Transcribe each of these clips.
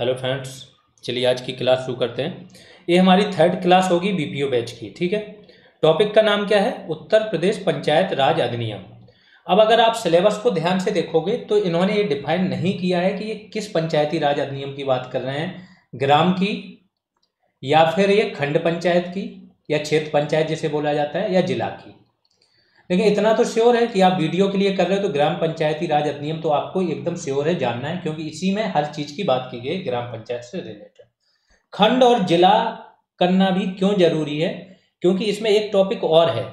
Hello friends, चलिए आज की क्लास शुरू करते हैं। ये हमारी थर्ड क्लास होगी बीपीओ बैच की। ठीक है, टॉपिक का नाम क्या है? उत्तर प्रदेश पंचायत राज अधिनियम। अब अगर आप सिलेबस को ध्यान से देखोगे तो इन्होंने ये डिफाइन नहीं किया है कि ये किस पंचायती राज अधिनियम की बात कर रहे हैं, ग्राम की या फिर ये खंड पंचायत की या क्षेत्र पंचायत जिसे बोला जाता है या जिला की। लेकिन इतना तो श्योर है कि आप वीडियो के लिए कर रहे हो तो ग्राम पंचायती राज अधिनियम तो आपको एकदम श्योर है, जानना है, क्योंकि इसी में हर चीज की बात की गई ग्राम पंचायत से रिलेटेड। खंड और जिला करना भी क्यों जरूरी है? क्योंकि इसमें एक टॉपिक और है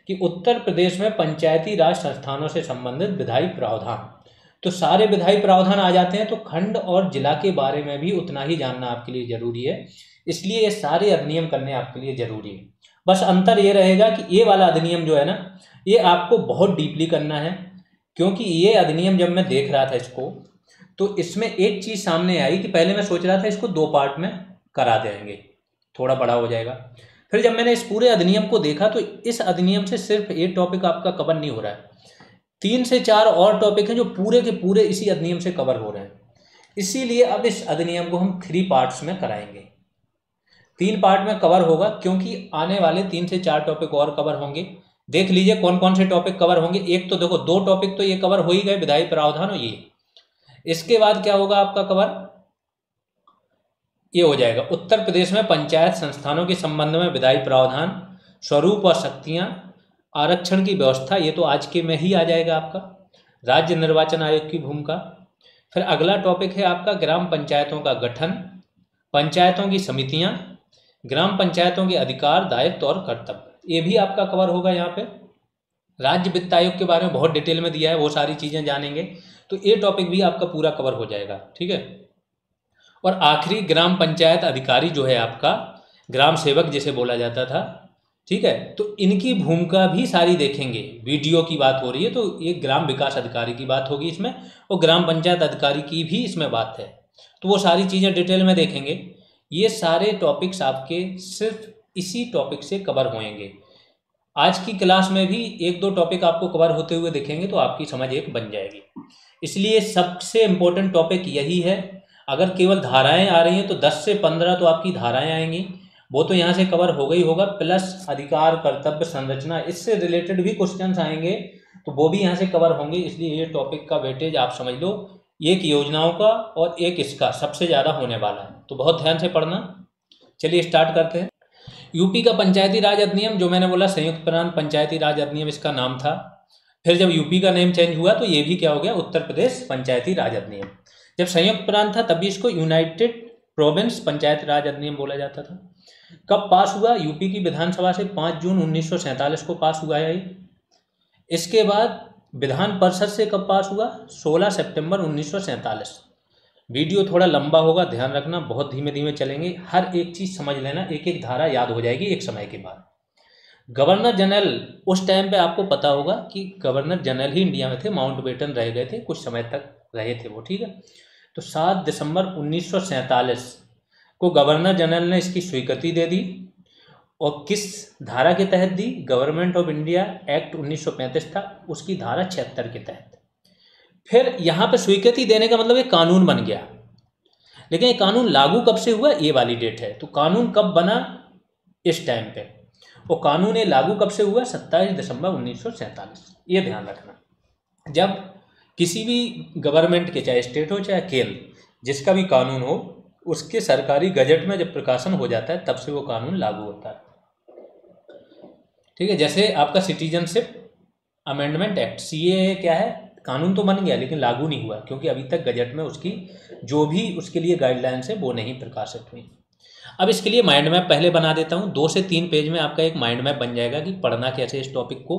कि उत्तर प्रदेश में पंचायती राज संस्थानों से संबंधित विधायी प्रावधान, तो सारे विधायी प्रावधान आ जाते हैं। तो खंड और जिला के बारे में भी उतना ही जानना आपके लिए जरूरी है, इसलिए ये सारे अधिनियम करने आपके लिए जरूरी है। बस अंतर ये रहेगा कि ये वाला अधिनियम जो है ना, ये आपको बहुत डीपली करना है, क्योंकि ये अधिनियम जब मैं देख रहा था इसको तो इसमें एक चीज सामने आई कि पहले मैं सोच रहा था इसको दो पार्ट में करा देंगे, थोड़ा बड़ा हो जाएगा। फिर जब मैंने इस पूरे अधिनियम को देखा तो इस अधिनियम से सिर्फ एक टॉपिक आपका कवर नहीं हो रहा है, 3 से 4 और टॉपिक हैं जो पूरे के पूरे इसी अधिनियम से कवर हो रहे हैं। इसीलिए अब इस अधिनियम को हम 3 पार्ट्स में कराएंगे। 3 पार्ट में कवर होगा, क्योंकि आने वाले 3 से 4 टॉपिक और कवर होंगे। देख लीजिए कौन कौन से टॉपिक कवर होंगे। एक तो देखो, 2 टॉपिक तो ये कवर हो ही गए, विधायी प्रावधान और ये। इसके बाद क्या होगा आपका कवर? ये हो जाएगा उत्तर प्रदेश में पंचायत संस्थानों के संबंध में विधायी प्रावधान, स्वरूप और शक्तियां, आरक्षण की व्यवस्था, ये तो आज के में ही आ जाएगा आपका। राज्य निर्वाचन आयोग की भूमिका। फिर अगला टॉपिक है आपका ग्राम पंचायतों का गठन, पंचायतों की समितियां, ग्राम पंचायतों के अधिकार, दायित्व और कर्तव्य, ये भी आपका कवर होगा। यहाँ पे राज्य वित्त आयोग के बारे में बहुत डिटेल में दिया है, वो सारी चीजें जानेंगे, तो ये टॉपिक भी आपका पूरा कवर हो जाएगा। ठीक है, और आखिरी ग्राम पंचायत अधिकारी जो है आपका, ग्राम सेवक जिसे बोला जाता था। ठीक है, तो इनकी भूमिका भी सारी देखेंगे। वीडियो की बात हो रही है तो ये ग्राम विकास अधिकारी की बात होगी इसमें, और ग्राम पंचायत अधिकारी की भी इसमें बात है, तो वो सारी चीज़ें डिटेल में देखेंगे। ये सारे टॉपिक्स आपके सिर्फ इसी टॉपिक से कवर होंगे। आज की क्लास में भी 1-2 टॉपिक आपको कवर होते हुए दिखेंगे तो आपकी समझ एक बन जाएगी। इसलिए सबसे इम्पोर्टेंट टॉपिक यही है। अगर केवल धाराएं आ रही हैं तो 10 से 15 तो आपकी धाराएं आएंगी, वो तो यहाँ से कवर होगा ही होगा, प्लस अधिकार, कर्तव्य, संरचना, इससे रिलेटेड भी क्वेश्चंस आएंगे तो वो भी यहाँ से कवर होंगे। इसलिए ये टॉपिक का वेटेज आप समझ लो, एक योजनाओं का और एक इसका सबसे ज़्यादा होने वाला है, तो बहुत ध्यान से पढ़ना। चलिए स्टार्ट करते हैं। यूपी का पंचायती राज अधिनियम, जो मैंने बोला संयुक्त प्रांत पंचायती राज अधिनियम इसका नाम था। फिर जब यूपी का नेम चेंज हुआ तो ये भी क्या हो गया, उत्तर प्रदेश पंचायती राज अधिनियम। जब संयुक्त प्रांत था तभी इसको यूनाइटेड प्रोविंस पंचायत राज अधिनियम बोला जाता था। कब पास हुआ? यूपी की विधानसभा से 5 जून 1947 को पास हुआ है। इसके बाद विधान परिषद से कब पास हुआ? 16 सितंबर 1947। वीडियो थोड़ा लंबा होगा, ध्यान रखना, बहुत धीमे धीमे चलेंगे, हर एक चीज़ समझ लेना, एक एक धारा याद हो जाएगी एक समय के बाद। गवर्नर जनरल, उस टाइम पे आपको पता होगा कि गवर्नर जनरल ही इंडिया में थे, माउंटबेटन रह गए थे, कुछ समय तक रहे थे वो। ठीक है, तो 7 दिसंबर 1947 को गवर्नर जनरल ने इसकी स्वीकृति दे दी। और किस धारा के तहत दी? गवर्नमेंट ऑफ इंडिया एक्ट 1935 था, उसकी धारा 76 के तहत। फिर यहाँ पे स्वीकृति देने का मतलब ये कानून बन गया। लेकिन ये कानून लागू कब से हुआ, ये वाली डेट है। तो कानून कब बना? इस टाइम पे। और कानून ये लागू कब से हुआ? 27 दिसंबर 1947। ये ध्यान रखना। जब किसी भी गवर्नमेंट के, चाहे स्टेट हो चाहे केंद्र, जिसका भी कानून हो, उसके सरकारी गजट में जब प्रकाशन हो जाता है तब से वो कानून लागू होता है। ठीक है, जैसे आपका सिटीजनशिप अमेंडमेंट एक्ट, सीएए क्या है, कानून तो बन गया लेकिन लागू नहीं हुआ, क्योंकि अभी तक गजट में उसकी जो भी उसके लिए गाइडलाइंस है वो नहीं प्रकाशित हुई। अब इसके लिए माइंड मैप पहले बना देता हूँ। 2 से 3 पेज में आपका एक माइंड मैप बन जाएगा कि पढ़ना कैसे इस टॉपिक को।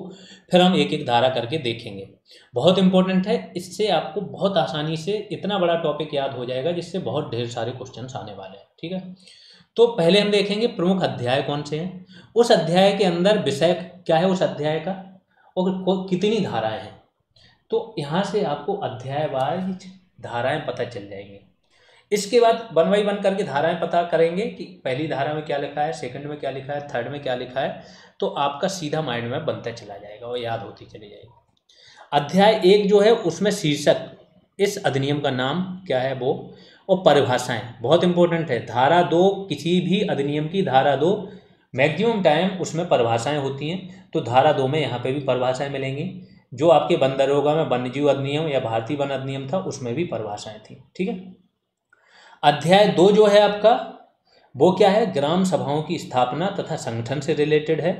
फिर हम एक एक धारा करके देखेंगे। बहुत इंपॉर्टेंट है, इससे आपको बहुत आसानी से इतना बड़ा टॉपिक याद हो जाएगा जिससे बहुत ढेर सारे क्वेश्चन आने वाले हैं। ठीक है, तो पहले हम देखेंगे प्रमुख अध्याय कौन से हैं, उस अध्याय के अंदर विषय क्या है उस अध्याय का, और कितनी धाराएं हैं। तो यहाँ से आपको अध्याय वाइज धाराएं पता चल जाएंगी। इसके बाद 1 बाय 1 करके धाराएं पता करेंगे कि पहली धारा में क्या लिखा है, सेकंड में क्या लिखा है, थर्ड में क्या लिखा है, तो आपका सीधा माइंड में बनता चला जाएगा और याद होती चली जाएगी। अध्याय 1 जो है उसमें शीर्षक, इस अधिनियम का नाम क्या है वो, और परिभाषाएं बहुत इंपॉर्टेंट है। धारा 2 किसी भी अधिनियम की धारा 2 मैक्सिमम टाइम उसमें परिभाषाएं होती हैं, तो धारा 2 में यहाँ पे भी परिभाषाएं मिलेंगी। जो आपके वन दरोगा में वन्यजीव अधिनियम या भारतीय वन अधिनियम था उसमें भी परिभाषाएं थी। ठीक है। अध्याय 2 जो है आपका वो क्या है, ग्राम सभाओं की स्थापना तथा संगठन से रिलेटेड है।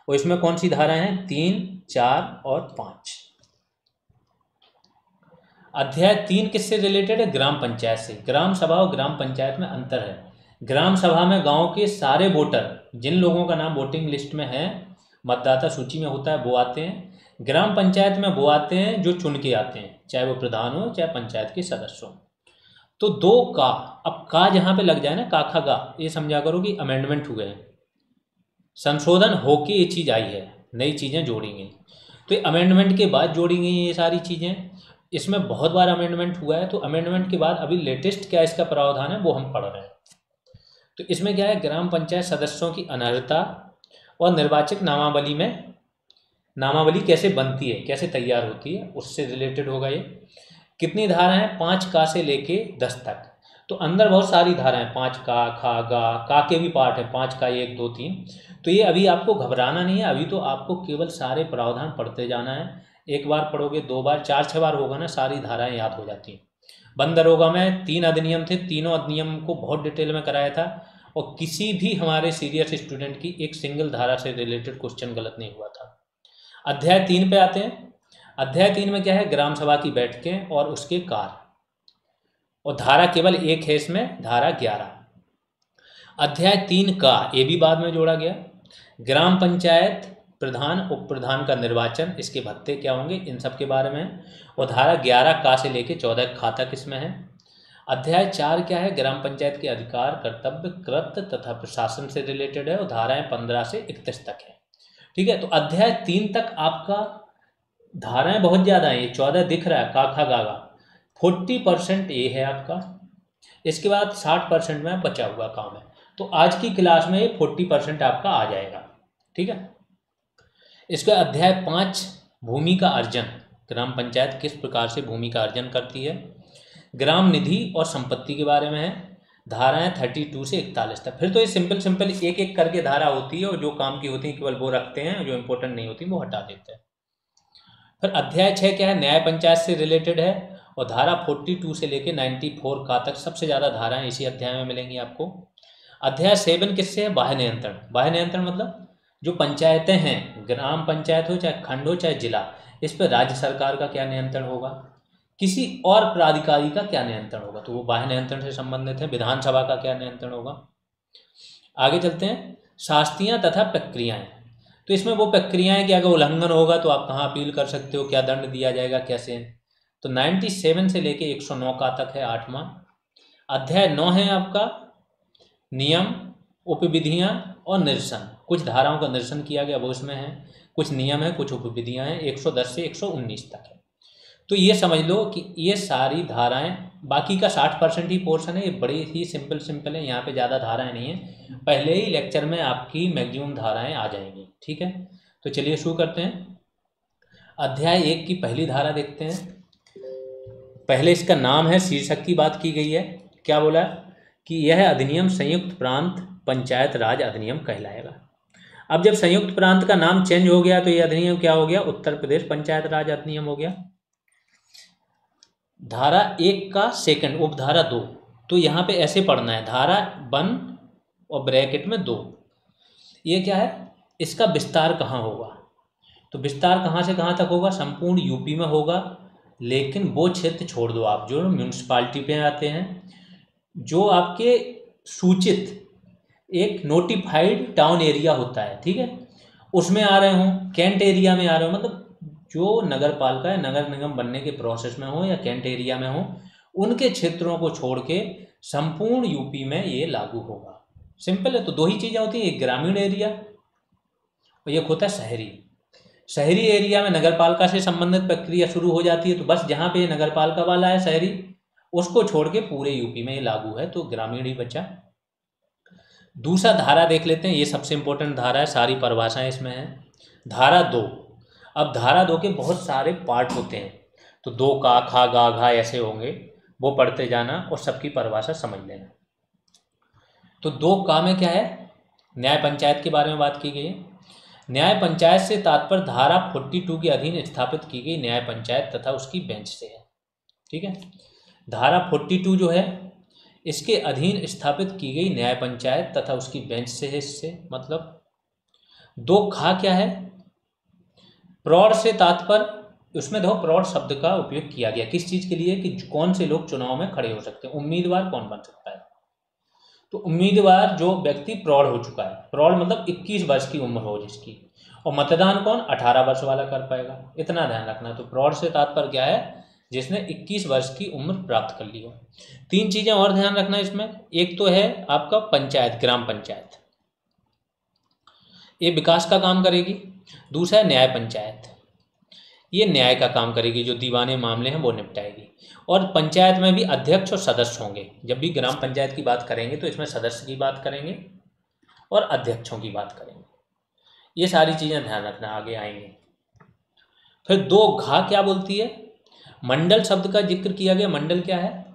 और इसमें कौन सी धाराएं हैं, 3, 4 और 5। अध्याय 3 किससे रिलेटेड है, ग्राम पंचायत से। ग्राम सभा और ग्राम पंचायत में अंतर है। ग्राम सभा में गांव के सारे वोटर, जिन लोगों का नाम वोटिंग लिस्ट में है, मतदाता सूची में होता है, वो आते हैं। ग्राम पंचायत में वो आते हैं जो चुन के आते हैं, चाहे वो प्रधान हो चाहे पंचायत के सदस्य हो। तो 2 का, अब का जहाँ पे लग जाए ना, काखा गा, ये समझा करो कि अमेंडमेंट हुए हैं, संशोधन होके ये चीज़ आई है, नई चीज़ें जोड़ी गई। तो ये अमेंडमेंट के बाद जोड़ी गई ये सारी चीज़ें। इसमें बहुत बार अमेंडमेंट हुआ है, तो अमेंडमेंट के बाद अभी लेटेस्ट क्या इसका प्रावधान है वो हम पढ़ रहे हैं। तो इसमें क्या है, ग्राम पंचायत सदस्यों की अनर्हता और निर्वाचक नामावली में, नामावली कैसे बनती है, कैसे तैयार होती है, उससे रिलेटेड होगा ये। कितनी धाराएं हैं, 5 का से लेके 10 तक। तो अंदर बहुत सारी धाराएं, 5 का, खा, गा, का के भी पार्ट है, 5 का 1, 2, 3। तो ये अभी आपको घबराना नहीं है, अभी तो आपको केवल सारे प्रावधान पढ़ते जाना है। एक बार पढ़ोगे, 2 बार, 4-6 बार होगा ना, सारी धाराएं याद हो जाती हैं। वन दरोगा में 3 अधिनियम थे, तीनों अधिनियम को बहुत डिटेल में कराया था, और किसी भी हमारे सीरियस स्टूडेंट की एक सिंगल धारा से रिलेटेड क्वेश्चन गलत नहीं हुआ था। अध्याय 3 पे आते हैं। अध्याय 3 में क्या है, ग्राम सभा की बैठकें और उसके कार्य, और धारा केवल एक है इसमें, धारा 11। अध्याय 3 का, ये भी बाद में जोड़ा गया, ग्राम पंचायत प्रधान उप प्रधान का निर्वाचन, इसके भत्ते क्या होंगे, इन सब के बारे में। और धारा 11 का से लेके 14 खा तक इसमें है। अध्याय 4 क्या है, ग्राम पंचायत के अधिकार, कर्तव्य, कृत्य तथा प्रशासन से रिलेटेड है, और धाराएं 15 से 31 तक है। ठीक है। तो अध्याय 3 तक आपका धाराएं बहुत ज़्यादा हैं, ये 14 दिख रहा है, का, खा, गा, गा। 40% ये है आपका, इसके बाद 60% में बचा हुआ काम है। तो आज की क्लास में ये 40% आपका आ जाएगा। ठीक है। इसके अध्याय 5, भूमि का अर्जन, ग्राम पंचायत किस प्रकार से भूमि का अर्जन करती है। ग्राम निधि और संपत्ति के बारे में है, धाराएं 32 से 41 तक। फिर तो ये सिंपल एक एक करके धारा होती है, और जो काम की होती है केवल वो रखते हैं, जो इंपॉर्टेंट नहीं होती वो हटा देते हैं। फिर अध्याय 6 क्या है, न्याय पंचायत से रिलेटेड है, और धारा 42 से लेके 94 का तक सबसे ज़्यादा धाराएं इसी अध्याय में मिलेंगी आपको। अध्याय 7 किससे है, बाह्य नियंत्रण। बाह्य नियंत्रण मतलब जो पंचायतें हैं, ग्राम पंचायत हो चाहे खंड हो चाहे जिला, इस पर राज्य सरकार का क्या नियंत्रण होगा, किसी और प्राधिकारी का क्या नियंत्रण होगा, तो वो बाह्य नियंत्रण से संबंधित है। विधानसभा का क्या नियंत्रण होगा। आगे चलते हैं, शास्तियाँ तथा प्रक्रियाएं। तो इसमें वो प्रक्रियाएं कि अगर उल्लंघन होगा तो आप कहाँ अपील कर सकते हो, क्या दंड दिया जाएगा, कैसे। तो 97 से लेके 109 का तक है 8वां। अध्याय 9 है आपका नियम, उपविधियाँ और निरसन। कुछ धाराओं का निरसन किया गया वो इसमें है, कुछ नियम है, कुछ उपविधियाँ हैं, 110 से 119 तक है। तो ये समझ लो कि ये सारी धाराएं, बाकी का 60% ही पोर्शन है, ये बड़ी ही सिंपल है, यहाँ पे ज़्यादा धाराएं नहीं है। पहले ही लेक्चर में आपकी मैक्सिमम धाराएं आ जाएंगी। ठीक है। तो चलिए शुरू करते हैं। अध्याय 1 की पहली धारा देखते हैं। पहले इसका नाम है, शीर्षक की बात की गई है, क्या बोला कि यह अधिनियम संयुक्त प्रांत पंचायत राज अधिनियम कहलाएगा। अब जब संयुक्त प्रांत का नाम चेंज हो गया तो यह अधिनियम क्या हो गया, उत्तर प्रदेश पंचायत राज अधिनियम हो गया। धारा 1 का सेकंड, उपधारा 2, तो यहाँ पे ऐसे पढ़ना है, धारा 1 और ब्रैकेट में 2। ये क्या है, इसका विस्तार कहाँ होगा, तो विस्तार कहाँ से कहाँ तक होगा, संपूर्ण यूपी में होगा। लेकिन वो क्षेत्र छोड़ दो आप जो म्यूनिसिपालिटी पे आते हैं, जो आपके सूचित एक नोटिफाइड टाउन एरिया होता है, ठीक है, उसमें आ रहे हों, कैंट एरिया में आ रहे हो, मतलब जो नगर पालिका या नगर निगम बनने के प्रोसेस में हो या कैंट एरिया में हो, उनके क्षेत्रों को छोड़ के संपूर्ण यूपी में ये लागू होगा। सिंपल है। तो 2 ही चीज़ें होती हैं, एक ग्रामीण एरिया और एक होता है शहरी। शहरी एरिया में नगर पालिका से संबंधित प्रक्रिया शुरू हो जाती है, तो बस जहाँ पे नगर पालिका वाला है शहरी, उसको छोड़ के पूरे यूपी में ये लागू है, तो ग्रामीण ही बचा। दूसरा धारा देख लेते हैं, ये सबसे इंपॉर्टेंट धारा है, सारी परिभाषाएं इसमें हैं। धारा 2। अब धारा 2 के बहुत सारे पार्ट होते हैं, तो 2 का, खा, गा, घा ऐसे होंगे, वो पढ़ते जाना और सबकी परिभाषा समझ लेना। तो 2 में क्या है, न्याय पंचायत के बारे में बात की गई है। न्याय पंचायत से तात्पर्य धारा 42 के अधीन स्थापित की गई न्याय पंचायत तथा उसकी बेंच से है। ठीक है, धारा 42 जो है इसके अधीन स्थापित की गई न्याय पंचायत तथा उसकी बेंच से है। इससे मतलब 2 क्या है, प्रौढ़ से तात्पर्य, उसमें देखो प्रौढ़ शब्द का उपयोग किया गया किस चीज के लिए, कि कौन से लोग चुनाव में खड़े हो सकते हैं, उम्मीदवार कौन बन सकता है। तो उम्मीदवार जो व्यक्ति प्रौढ़ हो चुका है, प्रौढ़ मतलब 21 वर्ष की उम्र हो जिसकी, और मतदान कौन 18 वर्ष वाला कर पाएगा, इतना ध्यान रखना। तो प्रौढ़ से तात्पर्य क्या है, जिसने 21 वर्ष की उम्र प्राप्त कर ली हो। 3 चीजें और ध्यान रखना इसमें, एक तो है आपका पंचायत, ग्राम पंचायत, ये विकास का काम करेगी। दूसरा है न्याय पंचायत, ये न्याय का काम करेगी, जो दीवाने मामले हैं वो निपटाएगी। और पंचायत में भी अध्यक्ष और सदस्य होंगे। जब भी ग्राम पंचायत की बात करेंगे तो इसमें सदस्य की बात करेंगे और अध्यक्षों की बात करेंगे। ये सारी चीज़ें ध्यान रखना, आगे आएंगे। फिर 2 क्या बोलती है, मंडल शब्द का जिक्र किया गया। मंडल क्या है,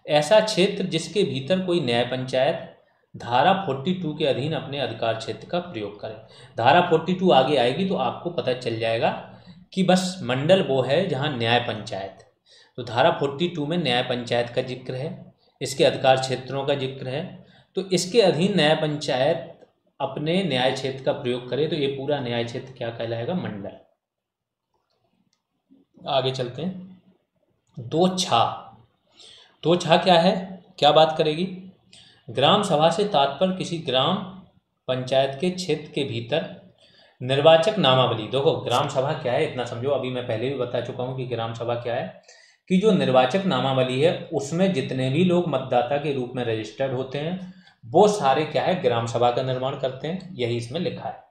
ऐसा क्षेत्र जिसके भीतर कोई न्याय पंचायत धारा 42 के अधीन अपने अधिकार क्षेत्र का प्रयोग करे। धारा 42 आगे आएगी तो आपको पता चल जाएगा कि बस मंडल वो है जहाँ न्याय पंचायत। तो धारा 42 में न्याय पंचायत का जिक्र है, इसके अधिकार क्षेत्रों का जिक्र है। तो इसके अधीन न्याय पंचायत अपने न्याय क्षेत्र का प्रयोग करे तो ये पूरा न्याय क्षेत्र क्या कहलाएगा, मंडल। आगे चलते हैं। 2 क्या है, क्या बात करेगी, ग्राम सभा से तात्पर्य किसी ग्राम पंचायत के क्षेत्र के भीतर निर्वाचक नामावली। देखो ग्राम सभा क्या है इतना समझो, अभी मैं पहले भी बता चुका हूँ कि ग्राम सभा क्या है, कि जो निर्वाचक नामावली है उसमें जितने भी लोग मतदाता के रूप में रजिस्टर्ड होते हैं वो सारे क्या है, ग्राम सभा का निर्माण करते हैं, यही इसमें लिखा है।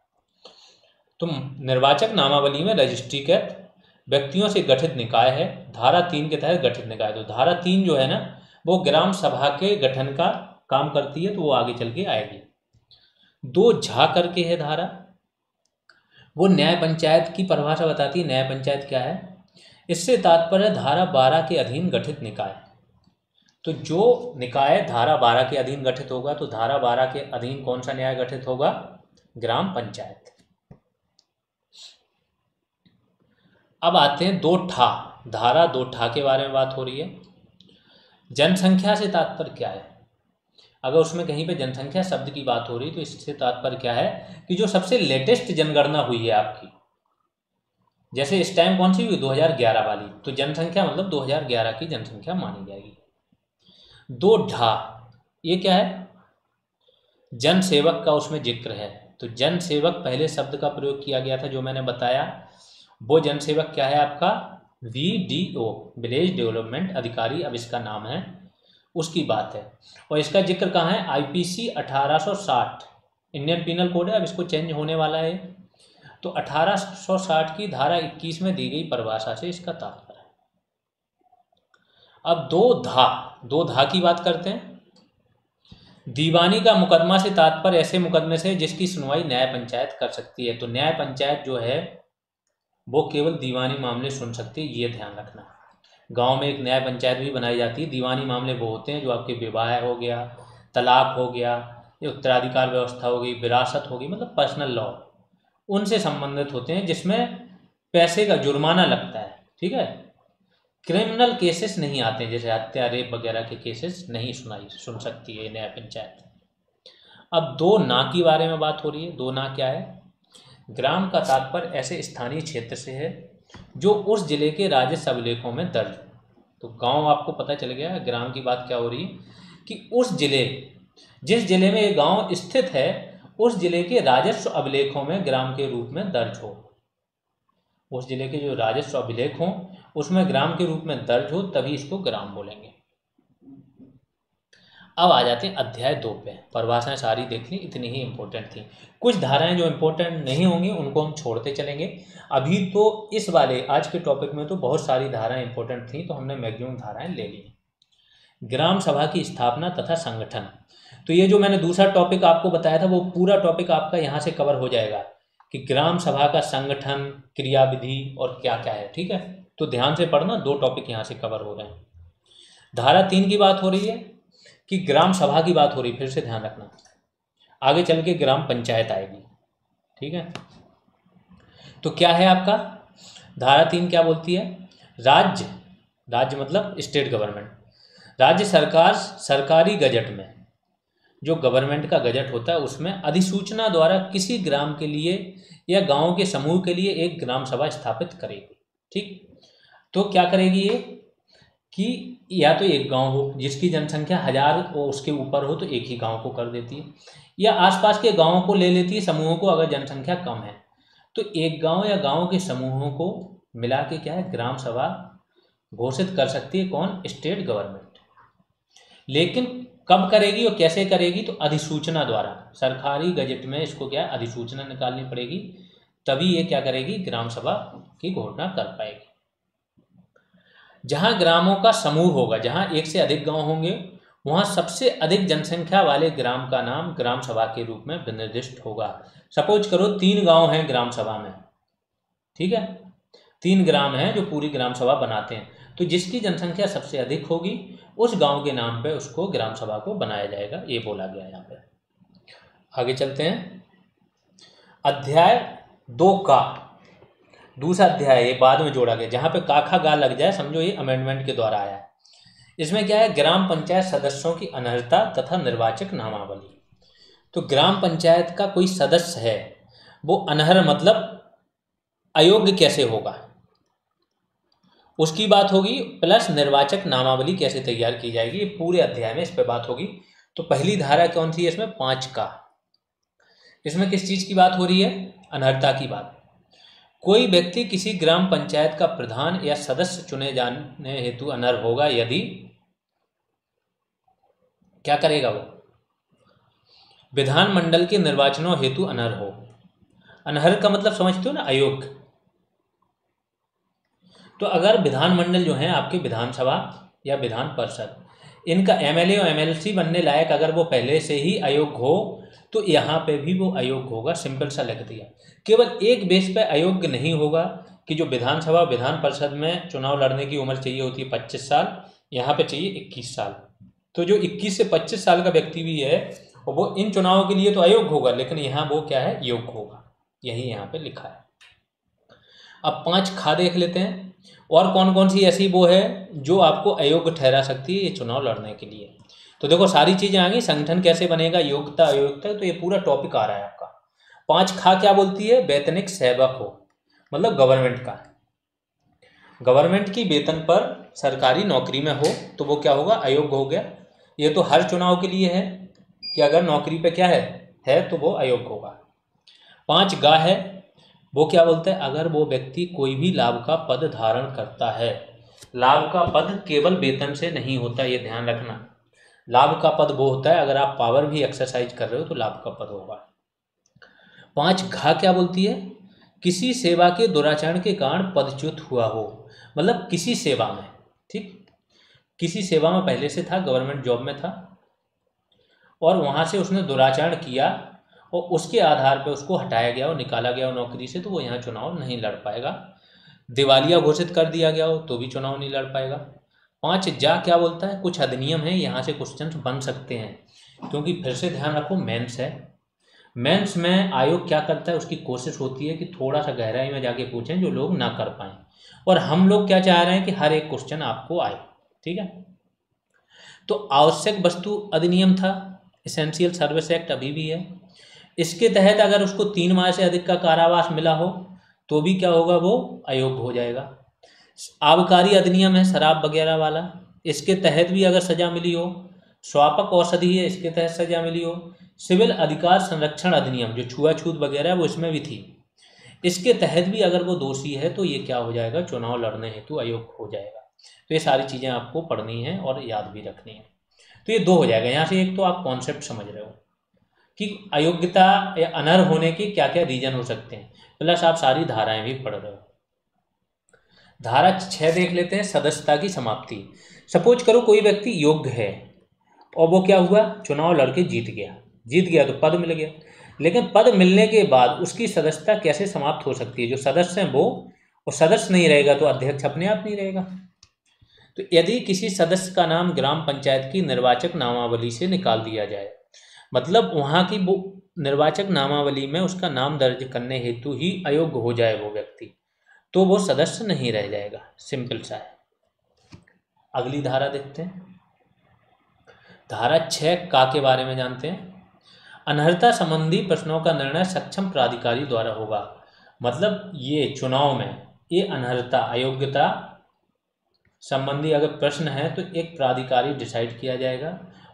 तो निर्वाचक नामावली में रजिस्ट्रीकृत व्यक्तियों से गठित निकाय है, धारा 3 के तहत गठित निकाय। तो धारा 3 जो है ना वो ग्राम सभा के गठन का काम करती है, तो वो आगे चल के आएगी। 2 करके है धारा, वो न्याय पंचायत की परिभाषा बताती है। न्याय पंचायत क्या है, इससे तात्पर्य धारा 12 के अधीन गठित निकाय। तो जो निकाय धारा 12 के अधीन गठित होगा, तो धारा 12 के अधीन कौन सा न्याय गठित होगा, ग्राम पंचायत। अब आते हैं 2 धारा 2 के बारे में बात हो रही है। जनसंख्या से तात्पर्य क्या है, अगर उसमें कहीं पे जनसंख्या शब्द की बात हो रही तो इससे तात्पर्य क्या है कि जो सबसे लेटेस्ट जनगणना हुई है आपकी, जैसे इस टाइम कौन सी हुई 2011 वाली, तो जनसंख्या मतलब 2011 की जनसंख्या मानी जाएगी। 2 ये क्या है, जन सेवक का उसमें जिक्र है। तो जन सेवक पहले शब्द का प्रयोग किया गया था जो मैंने बताया, वो जन सेवक क्या है आपका, VDO, विलेज डेवलपमेंट अधिकारी, अब इसका नाम है, उसकी बात है। और इसका जिक्र कहाँ है, IPC 1860 इंडियन पीनल कोड है, अब इसको चेंज होने वाला है। तो 1860 की धारा 21 में दी गई परिभाषा से इसका तात्पर्य है। अब 2 की बात करते हैं। दीवानी का मुकदमा से तात्पर्य ऐसे मुकदमे से जिसकी सुनवाई न्याय पंचायत कर सकती है। तो न्याय पंचायत जो है वो केवल दीवानी मामले सुन सकती है, ये ध्यान रखना। गांव में एक न्याय पंचायत भी बनाई जाती है। दीवानी मामले वो होते हैं जो आपके विवाह हो गया, तलाक हो गया, उत्तराधिकार व्यवस्था हो गई, विरासत हो गई, मतलब पर्सनल लॉ, उनसे संबंधित होते हैं जिसमें पैसे का जुर्माना लगता है। ठीक है, क्रिमिनल केसेस नहीं आते हैं, जैसे हत्या रेप वगैरह के केसेस नहीं सुन सकती है न्याय पंचायत। अब 2 के बारे में बात हो रही है। 2 क्या है, ग्राम का तात्पर्य ऐसे स्थानीय क्षेत्र से है जो उस जिले के राजस्व अभिलेखों में दर्ज हो। तो गांव आपको पता चल गया, ग्राम की बात क्या हो रही है कि उस जिले, जिस जिले में ये गांव स्थित है उस जिले के राजस्व अभिलेखों में ग्राम के रूप में दर्ज हो। उस जिले के जो राजस्व अभिलेख हों उसमें ग्राम के रूप में दर्ज हो, तभी इसको ग्राम बोलेंगे। अब आ जाते हैं अध्याय 2 पे। परिभाषाएं सारी देख ली, इतनी ही इंपॉर्टेंट थी। कुछ धाराएं जो इंपॉर्टेंट नहीं होंगी उनको हम छोड़ते चलेंगे। अभी तो इस वाले आज के टॉपिक में तो बहुत सारी धाराएं इंपॉर्टेंट थी, तो हमने मैक्सिमम धाराएं ले ली। ग्राम सभा की स्थापना तथा संगठन, तो ये जो मैंने दूसरा टॉपिक आपको बताया था वो पूरा टॉपिक आपका यहाँ से कवर हो जाएगा कि ग्राम सभा का संगठन, क्रियाविधि और क्या क्या है। ठीक है, तो ध्यान से पढ़ना, 2 टॉपिक यहाँ से कवर हो रहे हैं। धारा 3 की बात हो रही है कि ग्राम सभा की बात हो रही है, फिर से ध्यान रखना, आगे चल के ग्राम पंचायत आएगी, ठीक है। तो क्या है आपका धारा 3 क्या बोलती है? राज्य, राज्य मतलब स्टेट गवर्नमेंट, राज्य सरकार सरकारी गजट में, जो गवर्नमेंट का गजट होता है उसमें अधिसूचना द्वारा किसी ग्राम के लिए या गांव के समूह के लिए एक ग्राम सभा स्थापित करेगी, ठीक। तो क्या करेगी ये कि या तो एक गांव हो जिसकी जनसंख्या 1000 और उसके ऊपर हो तो एक ही गांव को कर देती है, या आसपास के गांवों को ले लेती है समूहों को, अगर जनसंख्या कम है तो एक गांव या गांव के समूहों को मिला के क्या है ग्राम सभा घोषित कर सकती है, कौन? State government. लेकिन कब करेगी और कैसे करेगी? तो अधिसूचना द्वारा, सरकारी गजट में इसको क्या है अधिसूचना निकालनी पड़ेगी, तभी ये क्या करेगी ग्राम सभा की घोषणा कर पाएगी। जहां ग्रामों का समूह होगा, जहां एक से अधिक गांव होंगे, वहां सबसे अधिक जनसंख्या वाले ग्राम का नाम ग्राम सभा के रूप में निर्दिष्ट होगा। सपोज करो 3 गांव हैं ग्राम सभा में, ठीक है, 3 ग्राम हैं जो पूरी ग्राम सभा बनाते हैं, तो जिसकी जनसंख्या सबसे अधिक होगी उस गांव के नाम पे उसको ग्राम सभा को बनाया जाएगा, ये बोला गया यहाँ पे। आगे चलते हैं, अध्याय 2 का दूसरा अध्याय, ये बाद में जोड़ा गया, जहाँ पे काखा गा लग जाए समझो ये अमेंडमेंट के द्वारा आया है। इसमें क्या है? ग्राम पंचायत सदस्यों की अनर्हता तथा निर्वाचक नामावली। तो ग्राम पंचायत का कोई सदस्य है वो अनर्ह मतलब अयोग्य कैसे होगा उसकी बात होगी, प्लस निर्वाचक नामावली कैसे तैयार की जाएगी, ये पूरे अध्याय में इस पर बात होगी। तो पहली धारा कौन सी है इसमें? 5 का। इसमें किस चीज की बात हो रही है? अनर्हता की बात। कोई व्यक्ति किसी ग्राम पंचायत का प्रधान या सदस्य चुने जाने हेतु अनर्ह होगा यदि क्या करेगा? वो विधानमंडल के निर्वाचनों हेतु अनर्ह हो। अनर्ह का मतलब समझते हो ना, अयोग्य। तो अगर विधानमंडल जो है आपके विधानसभा या विधान परिषद, इनका एमएलए और एमएलसी बनने लायक अगर वो पहले से ही अयोग्य हो तो यहाँ पे भी वो अयोग्य होगा, सिंपल सा लिख दिया। केवल एक बेस पे अयोग्य नहीं होगा कि जो विधानसभा विधान परिषद में चुनाव लड़ने की उम्र चाहिए होती है 25 साल, यहाँ पे चाहिए 21 साल। तो जो 21 से 25 साल का व्यक्ति भी है वो इन चुनावों के लिए तो अयोग्य होगा, लेकिन यहाँ वो क्या है? योग्य होगा, यही यहाँ पे लिखा है। अब 5 खा देख लेते हैं, और कौन कौन सी ऐसी वो है जो आपको अयोग्य ठहरा सकती है ये चुनाव लड़ने के लिए। तो देखो सारी चीजें आ गई, संगठन कैसे बनेगा, योग्यता अयोग्यता, तो ये पूरा टॉपिक आ रहा है आपका। 5 खा क्या बोलती है? वैतनिक सेवक हो, मतलब गवर्नमेंट का, गवर्नमेंट की वेतन पर सरकारी नौकरी में हो तो वो क्या होगा? अयोग्य हो गया। ये तो हर चुनाव के लिए है कि अगर नौकरी पे क्या है तो वो अयोग्य होगा। 5 गा है, वो क्या बोलते हैं? अगर वो व्यक्ति कोई भी लाभ का पद धारण करता है, लाभ का पद केवल वेतन से नहीं होता, ये ध्यान रखना। लाभ का पद वो होता है अगर आप पावर भी एक्सरसाइज कर रहे हो तो लाभ का पद होगा। 5 घा क्या बोलती है? किसी सेवा के दुराचरण के कारण पदच्युत हुआ हो, मतलब किसी सेवा में, ठीक, किसी सेवा में पहले से था, गवर्नमेंट जॉब में था और वहां से उसने दुराचरण किया और उसके आधार पर उसको हटाया गया और निकाला गया नौकरी से, तो वो यहाँ चुनाव नहीं लड़ पाएगा। दिवालिया घोषित कर दिया गया हो तो भी चुनाव नहीं लड़ पाएगा। 5 जा क्या बोलता है? कुछ अधिनियम है, यहाँ से क्वेश्चन बन सकते हैं, क्योंकि फिर से ध्यान रखो मेंस है। मेंस में आयोग क्या करता है, उसकी कोशिश होती है कि थोड़ा सा गहराई में जाके पूछें जो लोग ना कर पाए, और हम लोग क्या चाह रहे हैं कि हर एक क्वेश्चन आपको आए, ठीक है। तो आवश्यक वस्तु अधिनियम था, एसेंशियल सर्विस एक्ट अभी भी है, इसके तहत अगर उसको 3 माह से अधिक का कारावास मिला हो तो भी क्या होगा? वो अयोग्य हो जाएगा। आबकारी अधिनियम है शराब वगैरह वाला, इसके तहत भी अगर सजा मिली हो। स्वापक औषधि है, इसके तहत सजा मिली हो। सिविल अधिकार संरक्षण अधिनियम जो छुआछूत वगैरह है वो इसमें भी थी, इसके तहत भी अगर वो दोषी है तो ये क्या हो जाएगा? चुनाव लड़ने हेतु अयोग्य हो जाएगा। तो ये सारी चीज़ें आपको पढ़नी है और याद भी रखनी है। तो ये 2 हो जाएगा। यहाँ से एक तो आप कॉन्सेप्ट समझ रहे हो कि अयोग्यता या अनर्ह होने के क्या क्या रीजन हो सकते हैं, प्लस आप सारी धाराएं भी पढ़ रहे हो। धारा 6 देख लेते हैं, सदस्यता की समाप्ति। सपोज करो कोई व्यक्ति योग्य है और वो क्या हुआ? चुनाव लड़के जीत गया तो पद मिल गया, लेकिन पद मिलने के बाद उसकी सदस्यता कैसे समाप्त हो सकती है? जो सदस्य हैं वो, और सदस्य नहीं रहेगा तो अध्यक्ष अपने आप नहीं रहेगा। तो यदि किसी सदस्य का नाम ग्राम पंचायत की निर्वाचक नामावली से निकाल दिया जाए, मतलब वहाँ की वो निर्वाचक नामावली में उसका नाम दर्ज करने हेतु ही अयोग्य हो जाए वो व्यक्ति, तो वो सदस्य नहीं रह जाएगा। सिंपल सा है। अगली धारा देखते हैं, धारा 6 का के बारे में जानते हैं। अनर्हता संबंधी प्रश्नों का निर्णय सक्षम प्राधिकारी द्वारा होगा। मतलब ये चुनाव में ये अनर्हता अयोग्यता संबंधी अगर प्रश्न है तो एक प्राधिकारी डिसाइड किया जाएगा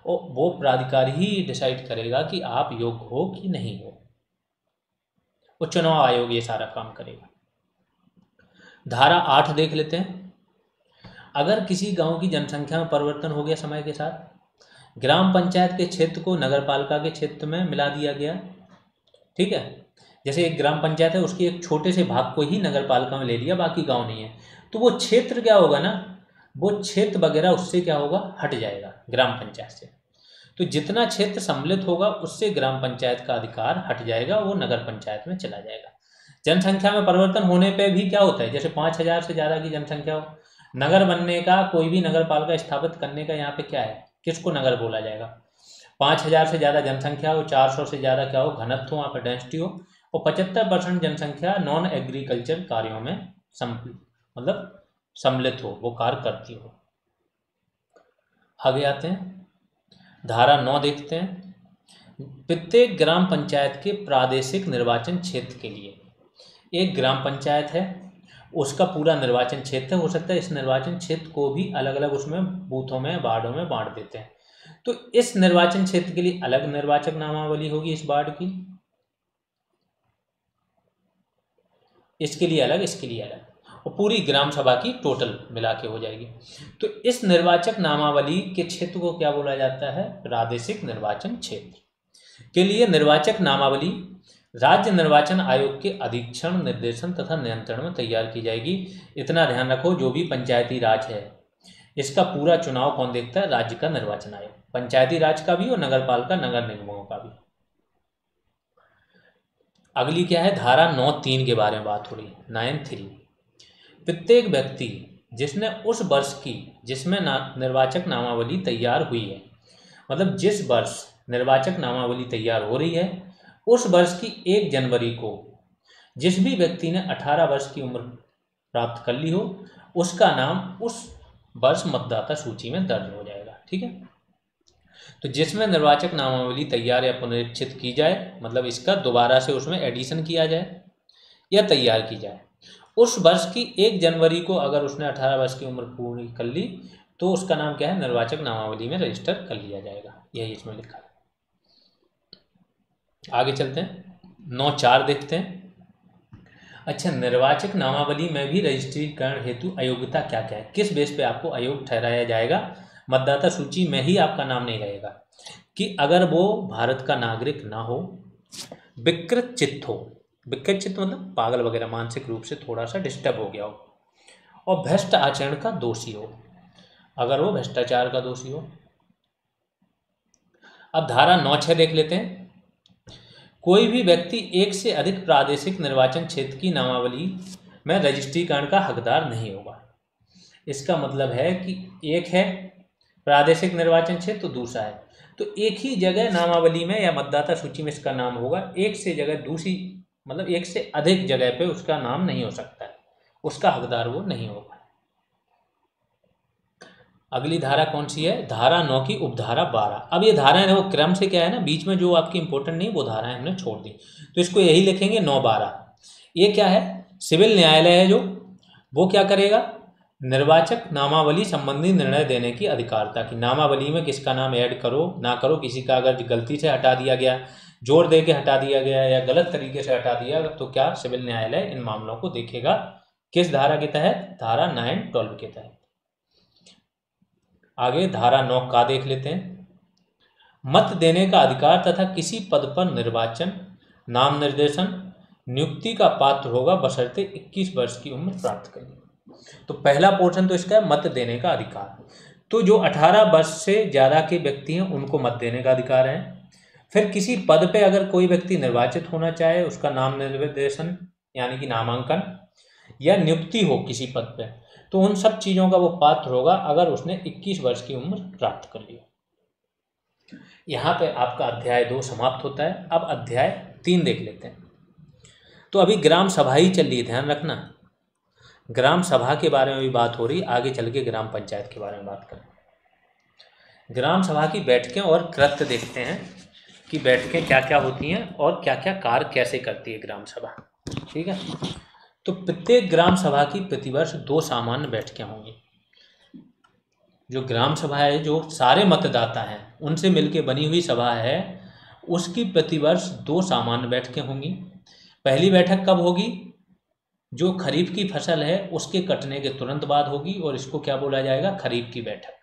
और वो प्राधिकारी ही डिसाइड करेगा कि आप योग्य हो कि नहीं हो। वो चुनाव आयोग ये सारा काम करेगा। धारा 8 देख लेते हैं। अगर किसी गांव की जनसंख्या में परिवर्तन हो गया समय के साथ, ग्राम पंचायत के क्षेत्र को नगरपालिका के क्षेत्र में मिला दिया गया, ठीक है, जैसे एक ग्राम पंचायत है उसके एक छोटे से भाग को ही नगरपालिका में ले लिया, बाकी गांव नहीं है, तो वो क्षेत्र क्या होगा ना, वो क्षेत्र वगैरह उससे क्या होगा, हट जाएगा ग्राम पंचायत से। तो जितना क्षेत्र सम्मिलित होगा उससे ग्राम पंचायत का अधिकार हट जाएगा, वो नगर पंचायत में चला जाएगा। जनसंख्या में परिवर्तन होने पे भी क्या होता है, जैसे 5,000 से ज़्यादा की जनसंख्या हो, नगर बनने का, कोई भी नगर पालिका स्थापित करने का यहाँ पे क्या है, किसको नगर बोला जाएगा। 5,000 से ज़्यादा जनसंख्या हो, 400 से ज़्यादा क्या हो, घनत्व हो, वहाँ पर डेंसिटी हो, और 75% जनसंख्या नॉन एग्रीकल्चर कार्यों में मतलब सम्मिलित हो, वो कार्य करती हो। आगे आते हैं, धारा 9 देखते हैं। प्रत्येक ग्राम पंचायत के प्रादेशिक निर्वाचन क्षेत्र के लिए, एक ग्राम पंचायत है उसका पूरा निर्वाचन क्षेत्र हो सकता है, इस निर्वाचन क्षेत्र को भी अलग अलग उसमें बूथों में, वार्डों में बांट देते हैं। तो इस निर्वाचन क्षेत्र के लिए अलग निर्वाचक नामावली होगी, इस वार्ड की, इसके लिए अलग, इसके लिए अलग, और पूरी ग्राम सभा की टोटल मिला के हो जाएगी। तो इस निर्वाचक नामावली के क्षेत्र को क्या बोला जाता है, प्रादेशिक निर्वाचन क्षेत्र के लिए निर्वाचक नामावली राज्य निर्वाचन आयोग के अधीक्षण, निर्देशन तथा नियंत्रण में तैयार की जाएगी। इतना ध्यान रखो, जो भी पंचायती राज है इसका पूरा चुनाव कौन देखता है, राज्य का निर्वाचन आयोग, पंचायती राज का भी और नगर पालिका नगर निगमों का भी। अगली क्या है, धारा 9(3) के बारे में बात हो रही है, 9(3). प्रत्येक व्यक्ति जिसने उस वर्ष की जिसमें निर्वाचक नामावली तैयार हुई है, मतलब जिस वर्ष निर्वाचक नामावली तैयार हो रही है उस वर्ष की 1 जनवरी को जिस भी व्यक्ति ने 18 वर्ष की उम्र प्राप्त कर ली हो, उसका नाम उस वर्ष मतदाता सूची में दर्ज हो जाएगा। ठीक है, तो जिसमें निर्वाचक नामावली तैयार या पुनरीक्षित की जाए, मतलब इसका दोबारा से उसमें एडिशन किया जाए या तैयार की जाए, उस वर्ष की 1 जनवरी को अगर उसने 18 वर्ष की उम्र पूरी कर ली तो उसका नाम क्या है, निर्वाचक नामावली में रजिस्टर कर लिया जाएगा। यही इसमें लिखा है। आगे चलते हैं, 9(4) देखते हैं। अच्छा, निर्वाचक नामावली में भी रजिस्ट्रीकरण हेतु अयोग्यता क्या क्या है, किस बेस पे आपको अयोग्य ठहराया जाएगा, मतदाता सूची में ही आपका नाम नहीं रहेगा, कि अगर वो भारत का नागरिक ना हो, विकृत चित्त हो, विकृत चित्त मतलब पागल वगैरह, मानसिक रूप से थोड़ा सा डिस्टर्ब हो गया हो, और भ्रष्ट आचरण का दोषी हो, अगर वो भ्रष्टाचार का दोषी हो। अब धारा 9(6) देख लेते हैं। कोई भी व्यक्ति एक से अधिक प्रादेशिक निर्वाचन क्षेत्र की नामावली में रजिस्ट्रीकरण का हकदार नहीं होगा। इसका मतलब है कि एक है प्रादेशिक निर्वाचन क्षेत्र तो दूसरा है, तो एक ही जगह नामावली में या मतदाता सूची में इसका नाम होगा, एक से जगह दूसरी मतलब एक से अधिक जगह पे उसका नाम नहीं हो सकता है, उसका हकदार वो नहीं होगा। अगली धारा कौन सी है, धारा 9 की उपधारा 12। अब ये धाराएं देखो क्रम से क्या है ना, बीच में जो आपकी इंपॉर्टेंट नहीं वो धाराएं हमने छोड़ दी, तो इसको यही लिखेंगे 9(12). ये क्या है, सिविल न्यायालय है जो, वो क्या करेगा, निर्वाचक नामावली संबंधी निर्णय देने की अधिकारिता की, नामावली में किसका नाम ऐड करो ना करो, किसी का अगर गलती से हटा दिया गया, जोर दे के हटा दिया गया या गलत तरीके से हटा दिया, तो क्या सिविल न्यायालय इन मामलों को देखेगा, किस धारा के तहत, धारा 9(12) के तहत। आगे धारा 9 का देख लेते हैं। मत देने का अधिकार तथा किसी पद पर निर्वाचन, नाम निर्देशन, नियुक्ति का पात्र होगा बशर्ते 21 वर्ष की उम्र प्राप्त करें। तो पहला पोर्शन तो इसका है मत देने का अधिकार, तो जो 18 वर्ष से ज़्यादा के व्यक्ति हैं उनको मत देने का अधिकार है। फिर किसी पद पे अगर कोई व्यक्ति निर्वाचित होना चाहे, उसका नाम निर्देशन यानी कि नामांकन या नियुक्ति हो किसी पद पे, तो उन सब चीज़ों का वो पात्र होगा अगर उसने 21 वर्ष की उम्र प्राप्त कर ली। यहाँ पे आपका अध्याय 2 समाप्त होता है। अब अध्याय 3 देख लेते हैं। तो अभी ग्राम सभा ही चल रही है, ध्यान रखना, ग्राम सभा के बारे में भी बात हो रही, आगे चल के ग्राम पंचायत के बारे में बात करें। ग्राम सभा की बैठकें और कृत्य देखते हैं कि बैठकें क्या क्या होती हैं और क्या क्या कार्य कैसे करती है ग्राम सभा। ठीक है, तो प्रत्येक ग्राम सभा की प्रतिवर्ष 2 सामान्य बैठकें होंगी। जो ग्राम सभा है, जो सारे मतदाता हैं उनसे मिलकर बनी हुई सभा है, उसकी प्रतिवर्ष 2 सामान्य बैठकें होंगी। पहली बैठक कब होगी? जो खरीफ की फसल है उसके कटने के तुरंत बाद होगी, और इसको क्या बोला जाएगा? खरीफ की बैठक।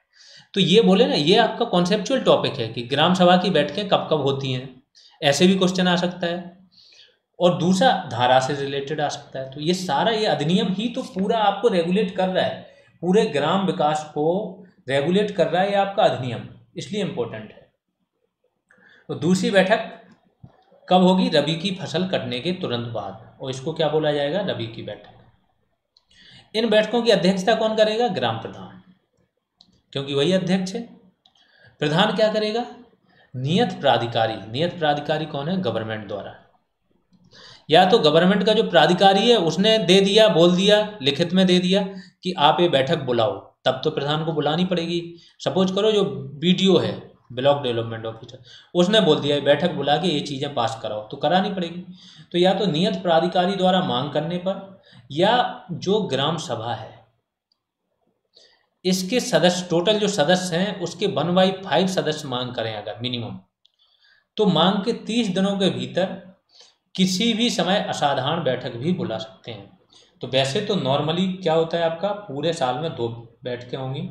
तो ये बोले ना, ये आपका कॉन्सेप्चुअल टॉपिक है कि ग्राम सभा की बैठकें कब कब होती हैं, ऐसे भी क्वेश्चन आ सकता है। और दूसरा धारा से रिलेटेड आ सकता है। तो ये सारा, ये अधिनियम ही तो पूरा आपको रेगुलेट कर रहा है, पूरे ग्राम विकास को रेगुलेट कर रहा है ये आपका अधिनियम, इसलिए इम्पोर्टेंट है। तो दूसरी बैठक कब होगी? रबी की फसल कटने के तुरंत बाद, और इसको क्या बोला जाएगा? रबी की बैठक। इन बैठकों की अध्यक्षता कौन करेगा? ग्राम प्रधान, क्योंकि वही अध्यक्ष है। प्रधान क्या करेगा? नियत प्राधिकारी। नियत प्राधिकारी कौन है? गवर्नमेंट द्वारा, या तो गवर्नमेंट का जो प्राधिकारी है उसने दे दिया, बोल दिया, लिखित में दे दिया कि आप ये बैठक बुलाओ, तब तो प्रधान को बुलानी पड़ेगी। सपोज करो जो बीडीओ है, ब्लॉक डेवलपमेंट ऑफिसर, उसने बोल दिया बैठक बुला के ये चीज़ें पास कराओ, तो करानी पड़ेगी। तो या तो नियत प्राधिकारी द्वारा मांग करने पर, या जो ग्राम सभा है इसके सदस्य, टोटल जो सदस्य हैं उसके 1/5 सदस्य मांग करें अगर मिनिमम, तो मांग के 30 दिनों के भीतर किसी भी समय असाधारण बैठक भी बुला सकते हैं। तो वैसे तो नॉर्मली क्या होता है आपका, पूरे साल में 2 बैठकें होंगी,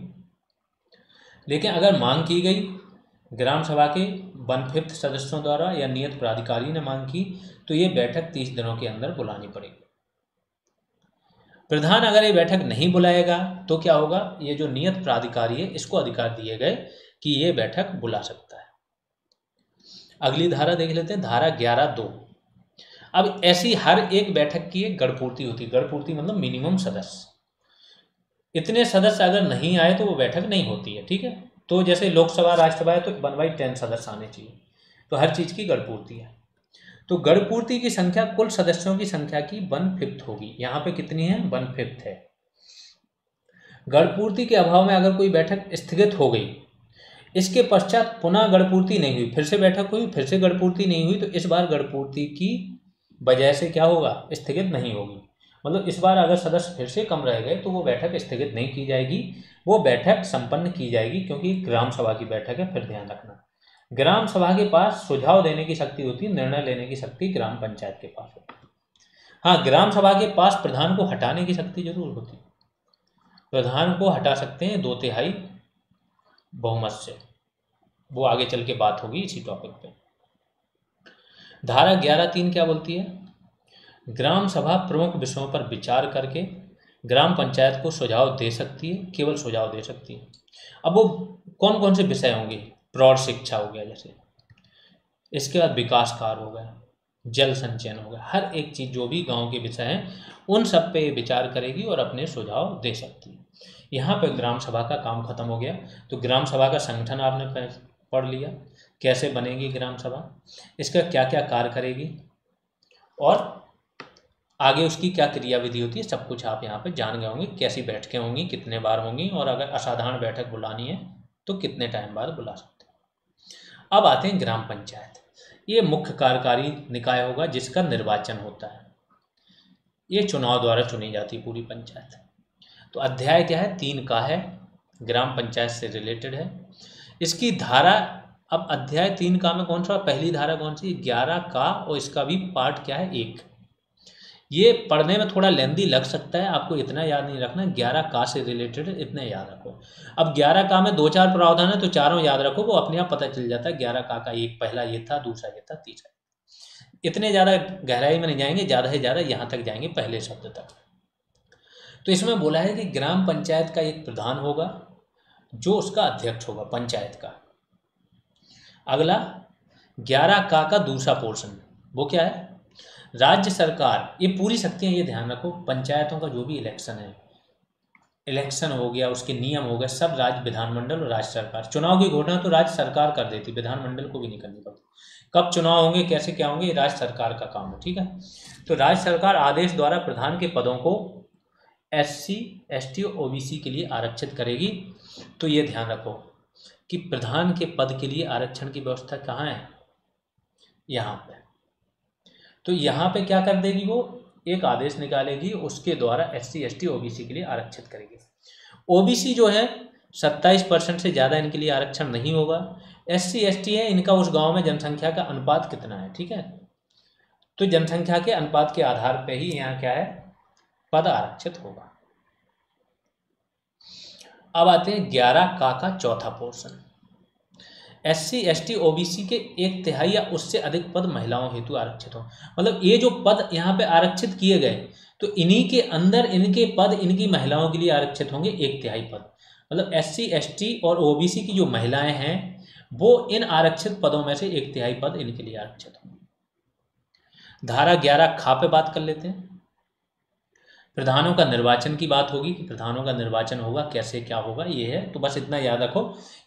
लेकिन अगर मांग की गई ग्राम सभा के 1/5 सदस्यों द्वारा या नियत प्राधिकारी ने मांग की, तो ये बैठक 30 दिनों के अंदर बुलानी पड़ेगी। प्रधान अगर ये बैठक नहीं बुलाएगा तो क्या होगा? ये जो नियत प्राधिकारी है इसको अधिकार दिए गए कि ये बैठक बुला सकता है। अगली धारा देख लेते हैं, धारा 11(2). अब ऐसी हर एक बैठक की एक गढ़पूर्ति होती है। गढ़पूर्ति मतलब मिनिमम सदस्य, इतने सदस्य अगर नहीं आए तो वो बैठक नहीं होती है। ठीक है, तो जैसे लोकसभा राज्यसभा है तो 1/10 सदस्य आने चाहिए, तो हर चीज़ की गढ़पूर्ति है। तो गढ़पूर्ति की संख्या कुल सदस्यों की संख्या की 1/5 होगी। यहाँ पे कितनी है? 1/5 है। गढ़पूर्ति के अभाव में अगर कोई बैठक स्थगित हो गई, इसके पश्चात पुनः गढ़पूर्ति नहीं हुई, फिर से बैठक हुई, फिर से गढ़पूर्ति नहीं हुई, तो इस बार गढ़पूर्ति की वजह से क्या होगा? स्थगित नहीं होगी। मतलब इस बार अगर सदस्य फिर से कम रह गए तो वो बैठक स्थगित नहीं की जाएगी, वो बैठक संपन्न की जाएगी, क्योंकि ग्राम सभा की बैठक है। फिर ध्यान रखना, ग्राम सभा के पास सुझाव देने की शक्ति होती है, निर्णय लेने की शक्ति ग्राम पंचायत के पास होती है। हाँ, ग्राम सभा के पास प्रधान को हटाने की शक्ति जरूर होती है। प्रधान को हटा सकते हैं 2/3 बहुमत से, वो आगे चल के बात होगी इसी टॉपिक पे। धारा 11(3) क्या बोलती है? ग्राम सभा प्रमुख विषयों पर विचार करके ग्राम पंचायत को सुझाव दे सकती है, केवल सुझाव दे सकती है। अब वो कौन कौन से विषय होंगे? प्रौढ़ शिक्षा हो गया जैसे, इसके बाद विकास कार्य हो गया, जल संचयन हो गया, हर एक चीज़ जो भी गांव के विषय हैं उन सब पे विचार करेगी और अपने सुझाव दे सकती है। यहाँ पे ग्राम सभा का काम खत्म हो गया। तो ग्राम सभा का संगठन आपने पढ़ लिया, कैसे बनेगी ग्राम सभा, इसका क्या क्या कार्य करेगी, और आगे उसकी क्या क्रियाविधि होती है, सब कुछ आप यहाँ पे जान गए होंगे। कैसी बैठकें होंगी, कितने बार होंगी, और अगर असाधारण बैठक बुलानी है तो कितने टाइम बाद बुला सकते हैं। अब आते हैं ग्राम पंचायत। ये मुख्य कार्यकारी निकाय होगा जिसका निर्वाचन होता है, ये चुनाव द्वारा चुनी जाती है पूरी पंचायत। तो अध्याय क्या है? 3 का है, ग्राम पंचायत से रिलेटेड है। इसकी धारा, अब अध्याय 3 का में कौन सा, पहली धारा कौन सी? 11 का, और इसका भी पार्ट क्या है? 1। ये पढ़ने में थोड़ा लेंदी लग सकता है, आपको इतना याद नहीं रखना। 11 का से रिलेटेड इतने याद रखो। अब 11 का में 2-4 प्रावधान है तो चारों याद रखो, वो अपने आप पता चल जाता है। 11 का 1 पहला ये था, दूसरा ये था, तीसरा। इतने ज़्यादा गहराई में नहीं जाएंगे, ज़्यादा से ज़्यादा यहाँ तक जाएंगे, पहले शब्द तक। तो इसमें बोला है कि ग्राम पंचायत का एक प्रधान होगा जो उसका अध्यक्ष होगा पंचायत का। अगला 11 का दूसरा पोर्शन, वो क्या है? राज्य सरकार, ये पूरी शक्तियाँ, ये ध्यान रखो, पंचायतों का जो भी इलेक्शन है इलेक्शन हो गया, उसके नियम हो गए, सब राज्य विधानमंडल और राज्य सरकार। चुनाव की घोषणा तो राज्य सरकार कर देती, विधानमंडल को भी नहीं करनी पड़ती। कब चुनाव होंगे, कैसे क्या होंगे, ये राज्य सरकार का काम है, ठीक है। तो राज्य सरकार आदेश द्वारा प्रधान के पदों को SC ST और OBC के लिए आरक्षित करेगी। तो ये ध्यान रखो कि प्रधान के पद के लिए आरक्षण की व्यवस्था कहाँ है, यहाँ पे। तो यहाँ पे क्या कर देगी, वो एक आदेश निकालेगी, उसके द्वारा SC ST OBC के लिए आरक्षित करेगी। OBC जो है 27% से ज़्यादा इनके लिए आरक्षण नहीं होगा। SC ST है, इनका उस गांव में जनसंख्या का अनुपात कितना है, ठीक है। तो जनसंख्या के अनुपात के आधार पे ही यहाँ क्या है, पद आरक्षित होगा। अब आते हैं 11 का चौथा पोर्शन। SC ST OBC के 1/3 या उससे अधिक पद महिलाओं हेतु आरक्षित हो। मतलब ये जो पद यहाँ पे आरक्षित किए गए, तो इन्हीं के अंदर इनके पद इनकी महिलाओं के लिए आरक्षित होंगे 1/3 पद। मतलब SC ST और OBC की जो महिलाएं हैं वो इन आरक्षित पदों में से 1/3 पद इनके लिए आरक्षित होंगे। धारा 11 खा पे बात कर लेते हैं। प्रधानों का निर्वाचन की बात होगी कि प्रधानों का निर्वाचन होगा, कैसे क्या होगा, ये है। तो बस इतना याद रखो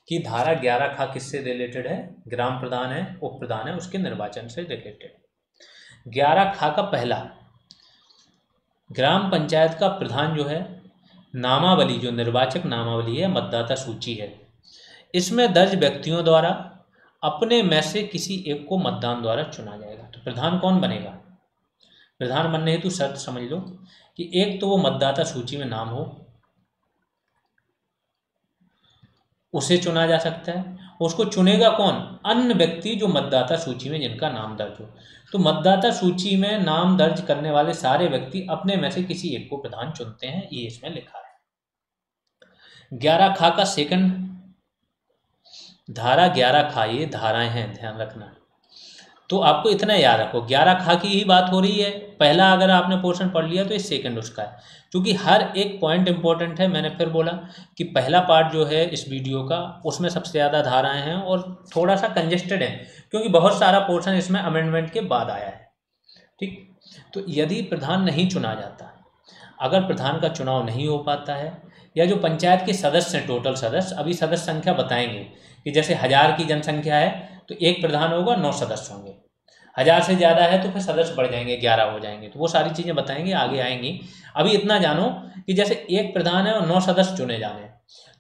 कि धारा 11 खा किससे रिलेटेड है, ग्राम प्रधान है, उप प्रधान है, उसके निर्वाचन से रिलेटेड। 11 खा का पहला, ग्राम पंचायत का प्रधान जो है, नामावली जो निर्वाचक नामावली है, मतदाता सूची है, इसमें दर्ज व्यक्तियों द्वारा अपने में से किसी एक को मतदान द्वारा चुना जाएगा। तो प्रधान कौन बनेगा, प्रधान बनने हेतु शर्त समझ लो कि एक तो वो मतदाता सूची में नाम हो, उसे चुना जा सकता है। उसको चुनेगा कौन, अन्य व्यक्ति जो मतदाता सूची में जिनका नाम दर्ज हो। तो मतदाता सूची में नाम दर्ज करने वाले सारे व्यक्ति अपने में से किसी एक को प्रधान चुनते हैं, ये इसमें लिखा है। 11 खा का सेकंड, धारा 11 खा, ये धाराएं हैं, ध्यान रखना। तो आपको इतना याद रखो, 11 खा की ही बात हो रही है। पहला अगर आपने पोर्शन पढ़ लिया तो ये सेकंड उसका है, क्योंकि हर एक पॉइंट इंपॉर्टेंट है। मैंने फिर बोला कि पहला पार्ट जो है इस वीडियो का, उसमें सबसे ज़्यादा धाराएं हैं और थोड़ा सा कंजेस्टेड है, क्योंकि बहुत सारा पोर्शन इसमें अमेंडमेंट के बाद आया है, ठीक। तो यदि प्रधान नहीं चुना जाता, अगर प्रधान का चुनाव नहीं हो पाता है, या जो पंचायत के सदस्य हैं, टोटल सदस्य, अभी सदस्य संख्या बताएंगे कि जैसे 1000 की जनसंख्या है तो एक प्रधान होगा, 9 सदस्य होंगे। 1000 से ज़्यादा है तो फिर सदस्य बढ़ जाएंगे, 11 हो जाएंगे। तो वो सारी चीज़ें बताएंगे, आगे आएंगी। अभी इतना जानो कि जैसे एक प्रधान है और 9 सदस्य चुने जाने,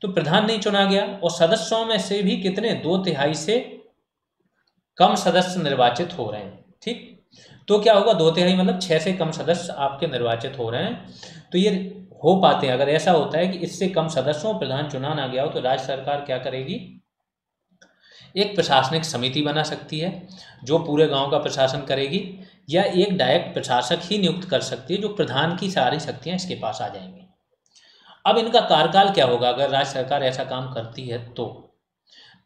तो प्रधान नहीं चुना गया और सदस्यों में से भी कितने, 2/3 से कम सदस्य निर्वाचित हो रहे हैं, ठीक। तो क्या होगा, 2/3 मतलब 6 से कम सदस्य आपके निर्वाचित हो रहे हैं। तो ये हो पाते हैं। अगर ऐसा होता है कि इससे कम सदस्यों प्रधान चुना ना गया हो, तो राज्य सरकार क्या करेगी, एक प्रशासनिक समिति बना सकती है जो पूरे गांव का प्रशासन करेगी, या एक डायरेक्ट प्रशासक ही नियुक्त कर सकती है, जो प्रधान की सारी शक्तियां इसके पास आ जाएंगी। अब इनका कार्यकाल क्या होगा अगर राज्य सरकार ऐसा काम करती है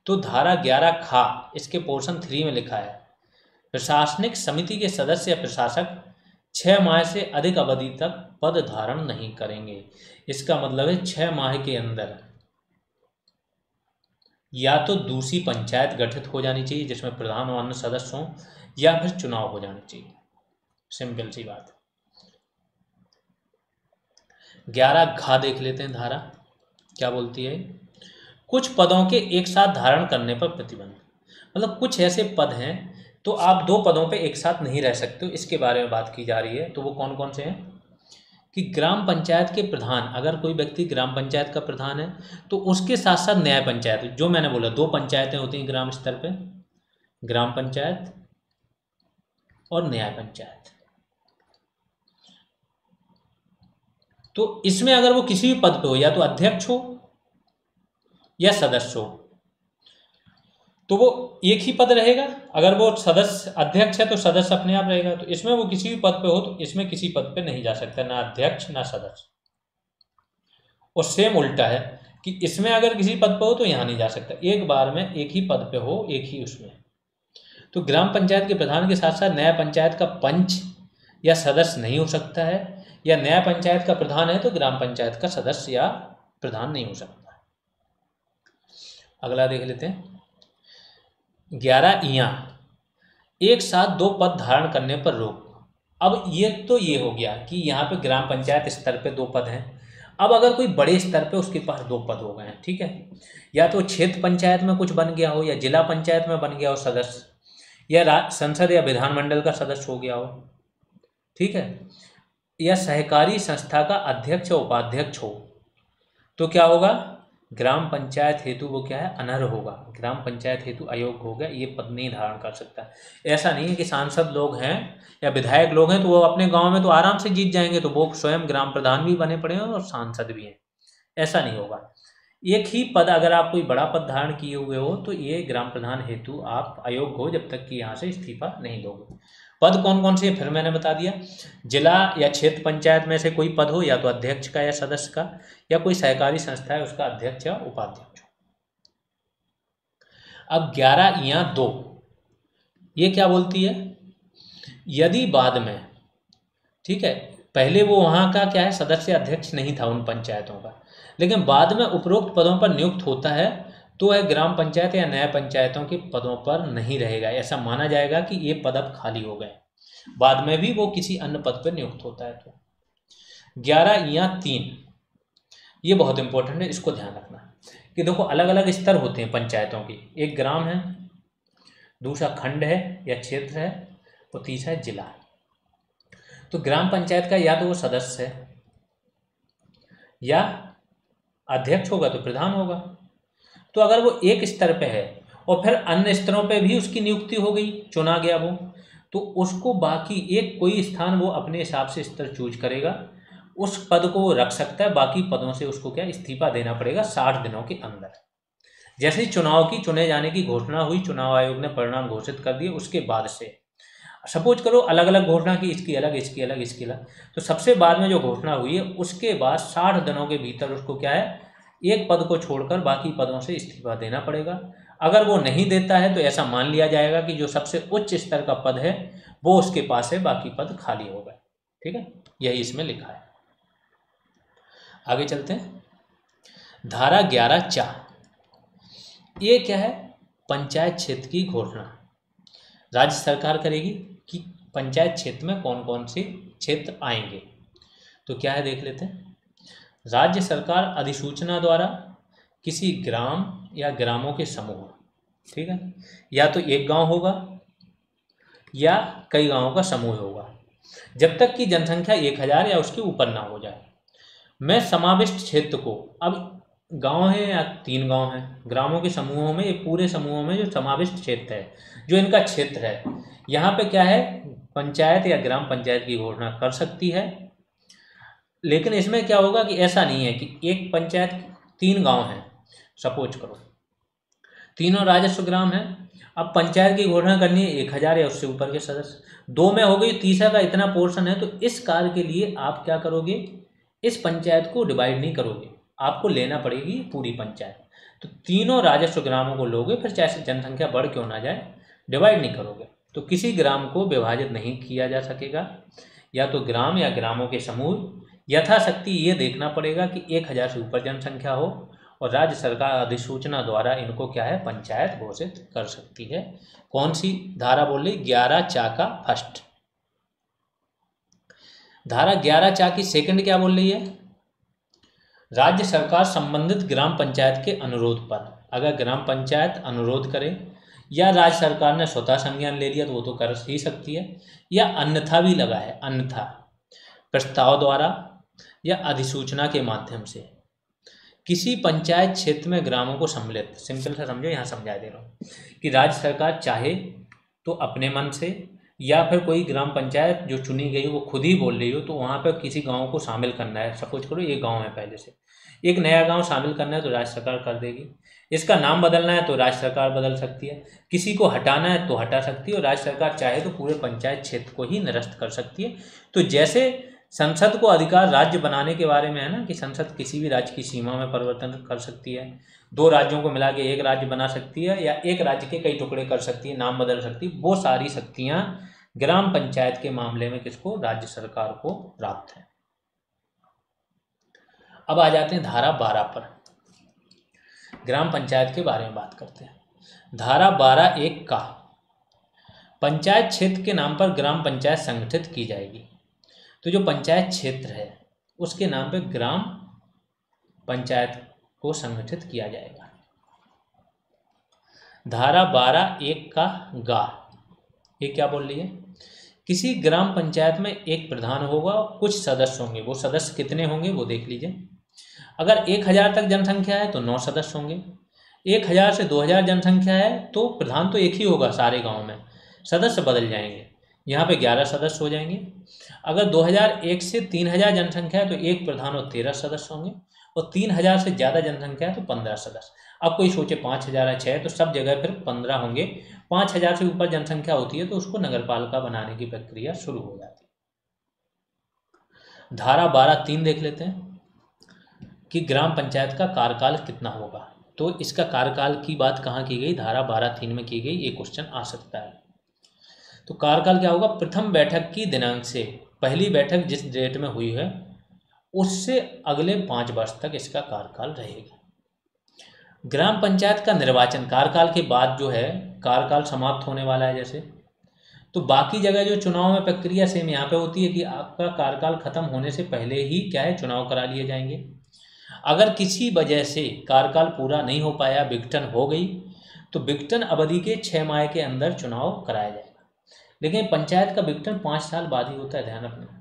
तो धारा 11 खा, इसके पोर्शन 3 में लिखा है, प्रशासनिक समिति के सदस्य या प्रशासक 6 माह से अधिक अवधि तक पद धारण नहीं करेंगे। इसका मतलब है 6 माह के अंदर या तो दूसरी पंचायत गठित हो जानी चाहिए जिसमें प्रधान और अन्य सदस्य हों, या फिर चुनाव हो जाना चाहिए। सिंपल सी बात। 11 घा देख लेते हैं धारा क्या बोलती है। कुछ पदों के एक साथ धारण करने पर प्रतिबंध, मतलब कुछ ऐसे पद हैं तो आप 2 पदों पे एक साथ नहीं रह सकते हो, इसके बारे में बात की जा रही है। तो वो कौन कौन से हैं कि ग्राम पंचायत के प्रधान, अगर कोई व्यक्ति ग्राम पंचायत का प्रधान है तो उसके साथ साथ न्याय पंचायत, जो मैंने बोला 2 पंचायतें होती हैं ग्राम स्तर पे, ग्राम पंचायत और न्याय पंचायत। तो इसमें अगर वो किसी भी पद पे हो, या तो अध्यक्ष हो या सदस्य हो, तो वो एक ही पद रहेगा। अगर वो सदस्य अध्यक्ष है तो सदस्य अपने आप रहेगा। तो इसमें वो किसी भी पद पे हो तो इसमें किसी पद पे नहीं जा सकता, ना अध्यक्ष ना सदस्य। और सेम उल्टा है कि इसमें अगर किसी पद पे हो तो यहाँ नहीं जा सकता, एक बार में एक ही पद पे हो, एक ही उसमें। तो ग्राम पंचायत के प्रधान के साथ साथ न्याय पंचायत का पंच या सदस्य नहीं हो सकता है, या न्याय पंचायत का प्रधान है तो ग्राम पंचायत का सदस्य या प्रधान नहीं हो सकता। अगला देख लेते हैं 11 इयां, एक साथ 2 पद धारण करने पर रोक। अब ये तो ये हो गया कि यहाँ पे ग्राम पंचायत स्तर पे 2 पद हैं। अब अगर कोई बड़े स्तर पे उसके पास 2 पद हो गए हैं, ठीक है, या तो क्षेत्र पंचायत में कुछ बन गया हो, या जिला पंचायत में बन गया हो सदस्य, या संसद या विधानमंडल का सदस्य हो गया हो, ठीक है, या सहकारी संस्था का अध्यक्ष या उपाध्यक्ष हो, तो क्या होगा, ग्राम पंचायत हेतु वो क्या है, अनर्ह होगा, ग्राम पंचायत हेतु अयोग्य हो गया, ये पद नहीं धारण कर सकता। ऐसा नहीं है कि सांसद लोग हैं या विधायक लोग हैं तो वो अपने गांव में तो आराम से जीत जाएंगे, तो वो स्वयं ग्राम प्रधान भी बने पड़े हैं और सांसद भी हैं, ऐसा नहीं होगा। एक ही पद, अगर आप कोई बड़ा पद धारण किए हुए हो तो ये ग्राम प्रधान हेतु आप अयोग्य हो जब तक कि यहाँ से इस्तीफा नहीं दोगे। पद कौन कौन से, फिर मैंने बता दिया, जिला या क्षेत्र पंचायत में से कोई पद हो, या तो अध्यक्ष का या सदस्य का, या कोई सहकारी संस्था है उसका अध्यक्ष या उपाध्यक्ष हो। अब 11(2) ये क्या बोलती है, यदि बाद में, ठीक है, पहले वो वहाँ का क्या है, सदस्य अध्यक्ष नहीं था उन पंचायतों का, लेकिन बाद में उपरोक्त पदों पर नियुक्त होता है तो वह ग्राम पंचायत या न्याय पंचायतों के पदों पर नहीं रहेगा, ऐसा माना जाएगा कि ये पद अब खाली हो गए, बाद में भी वो किसी अन्य पद पर नियुक्त होता है। तो 11(3) ये बहुत इंपॉर्टेंट है, इसको ध्यान रखना कि देखो अलग अलग स्तर होते हैं पंचायतों के, एक ग्राम है, दूसरा खंड है या क्षेत्र है, और तीसरा है जिला। तो ग्राम पंचायत का या तो वो सदस्य है, या अध्यक्ष होगा तो प्रधान होगा। तो अगर वो एक स्तर पे है और फिर अन्य स्तरों पे भी उसकी नियुक्ति हो गई, चुना गया वो, तो उसको बाकी एक कोई स्थान वो अपने हिसाब से स्तर चूज करेगा, उस पद को वो रख सकता है, बाकी पदों से उसको क्या इस्तीफा देना पड़ेगा 60 दिनों के अंदर। जैसे ही चुनाव की चुने जाने की घोषणा हुई, चुनाव आयोग ने परिणाम घोषित कर दिए, उसके बाद से सपोज करो अलग अलग घोषणा की, इसकी अलग, इसकी अलग, इसकी अलग, तो सबसे बाद में जो घोषणा हुई है उसके बाद 60 दिनों के भीतर उसको क्या है, एक पद को छोड़कर बाकी पदों से इस्तीफा देना पड़ेगा। अगर वो नहीं देता है तो ऐसा मान लिया जाएगा कि जो सबसे उच्च स्तर का पद है वो उसके पास है, बाकी पद खाली हो गए, ठीक है, यही इसमें लिखा है। आगे चलते हैं, धारा 11(4) ये क्या है, पंचायत क्षेत्र की घोषणा राज्य सरकार करेगी कि पंचायत क्षेत्र में कौन कौन से क्षेत्र आएंगे। तो क्या है देख लेते हैं, राज्य सरकार अधिसूचना द्वारा किसी ग्राम या ग्रामों के समूह, ठीक है, या तो एक गांव होगा या कई गांवों का समूह होगा, जब तक कि जनसंख्या 1000 या उसके ऊपर ना हो जाए, मैं समाविष्ट क्षेत्र को, अब गांव है या 3 गांव हैं, ग्रामों के समूहों में, ये पूरे समूहों में जो समाविष्ट क्षेत्र है, जो इनका क्षेत्र है, यहाँ पे क्या है, पंचायत या ग्राम पंचायत की घोषणा कर सकती है। लेकिन इसमें क्या होगा कि ऐसा नहीं है कि एक पंचायत 3 गांव हैं, सपोज करो तीनों राजस्व ग्राम हैं, अब पंचायत की घोषणा करनी है 1000 या उससे ऊपर के सदस्य, 2 में हो गई, तीसरा का इतना पोर्शन है, तो इस कार्य के लिए आप क्या करोगे, इस पंचायत को डिवाइड नहीं करोगे, आपको लेना पड़ेगी पूरी पंचायत। तो तीनों राजस्व ग्रामों को लोगे, फिर चाहे जनसंख्या बढ़ क्यों ना जाए, डिवाइड नहीं करोगे, तो किसी ग्राम को विभाजित नहीं किया जा सकेगा। या तो ग्राम या ग्रामों के समूह, यथाशक्ति ये देखना पड़ेगा कि 1000 से ऊपर जनसंख्या हो, और राज्य सरकार अधिसूचना द्वारा इनको क्या है, पंचायत घोषित कर सकती है। कौन सी धारा बोल रही, 11(4) का फर्स्ट। धारा 11(4) की सेकंड क्या बोल रही है, राज्य सरकार संबंधित ग्राम पंचायत के अनुरोध पर, अगर ग्राम पंचायत अनुरोध करे या राज्य सरकार ने स्वतः संज्ञान ले लिया तो वो तो कर ही सकती है, या अन्यथा भी लगा है, अन्यथा प्रस्ताव द्वारा या अधिसूचना के माध्यम से किसी पंचायत क्षेत्र में ग्रामों को सम्मिलित, सिंपल सा समझो, यहाँ समझा दे रहा हूँ कि राज्य सरकार चाहे तो अपने मन से, या फिर कोई ग्राम पंचायत जो चुनी गई वो खुद ही बोल रही हो, तो वहाँ पर किसी गांव को शामिल करना है, सपोज करो एक गांव है पहले से, एक नया गांव शामिल करना है तो राज्य सरकार कर देगी, इसका नाम बदलना है तो राज्य सरकार बदल सकती है, किसी को हटाना है तो हटा सकती है, और राज्य सरकार चाहे तो पूरे पंचायत क्षेत्र को ही निरस्त कर सकती है। तो जैसे संसद को अधिकार राज्य बनाने के बारे में है ना, कि संसद किसी भी राज्य की सीमा में परिवर्तन कर सकती है, 2 राज्यों को मिला के एक राज्य बना सकती है, या एक राज्य के कई टुकड़े कर सकती है, नाम बदल सकती है, वो सारी शक्तियाँ ग्राम पंचायत के मामले में किसको, राज्य सरकार को प्राप्त है। अब आ जाते हैं धारा 12 पर, ग्राम पंचायत के बारे में बात करते हैं। धारा 12(1) का, पंचायत क्षेत्र के नाम पर ग्राम पंचायत संगठित की जाएगी। तो जो पंचायत क्षेत्र है उसके नाम पे ग्राम पंचायत को संगठित किया जाएगा। धारा 12(1) का गा, ये क्या बोल रही है? किसी ग्राम पंचायत में एक प्रधान होगा और कुछ सदस्य होंगे। वो सदस्य कितने होंगे वो देख लीजिए। अगर 1000 तक जनसंख्या है तो 9 सदस्य होंगे। 1000 से 2000 जनसंख्या है तो प्रधान तो एक ही होगा सारे गांव में, सदस्य बदल जाएंगे। यहाँ पे 11 सदस्य हो जाएंगे। अगर 2001 से 3000 जनसंख्या है तो एक प्रधान और 13 सदस्य होंगे, और 3000 से ज़्यादा जनसंख्या है तो 15 सदस्य। अब कोई सोचे 5000 है 6, तो सब जगह फिर 15 होंगे। 5000 से ऊपर जनसंख्या होती है तो उसको नगरपालिका बनाने की प्रक्रिया शुरू हो जाती है। धारा 12(3) देख लेते हैं कि ग्राम पंचायत का कार्यकाल कितना होगा। तो इसका कार्यकाल की बात कहाँ की गई? धारा 12(3) में की गई। ये क्वेश्चन आ सकता है। तो कार्यकाल क्या होगा? प्रथम बैठक की दिनांक से, पहली बैठक जिस डेट में हुई है उससे अगले 5 वर्ष तक इसका कार्यकाल रहेगा। ग्राम पंचायत का निर्वाचन कार्यकाल के बाद जो है, कार्यकाल समाप्त होने वाला है जैसे, तो बाकी जगह जो चुनाव में प्रक्रिया सेम यहाँ पे होती है कि आपका कार्यकाल खत्म होने से पहले ही क्या है, चुनाव करा लिए जाएंगे। अगर किसी वजह से कार्यकाल पूरा नहीं हो पाया, विघटन हो गई, तो विघटन अवधि के 6 माह के अंदर चुनाव कराया जाएगा। लेकिन पंचायत का विघटन 5 साल बाद ही होता है, ध्यान रखना।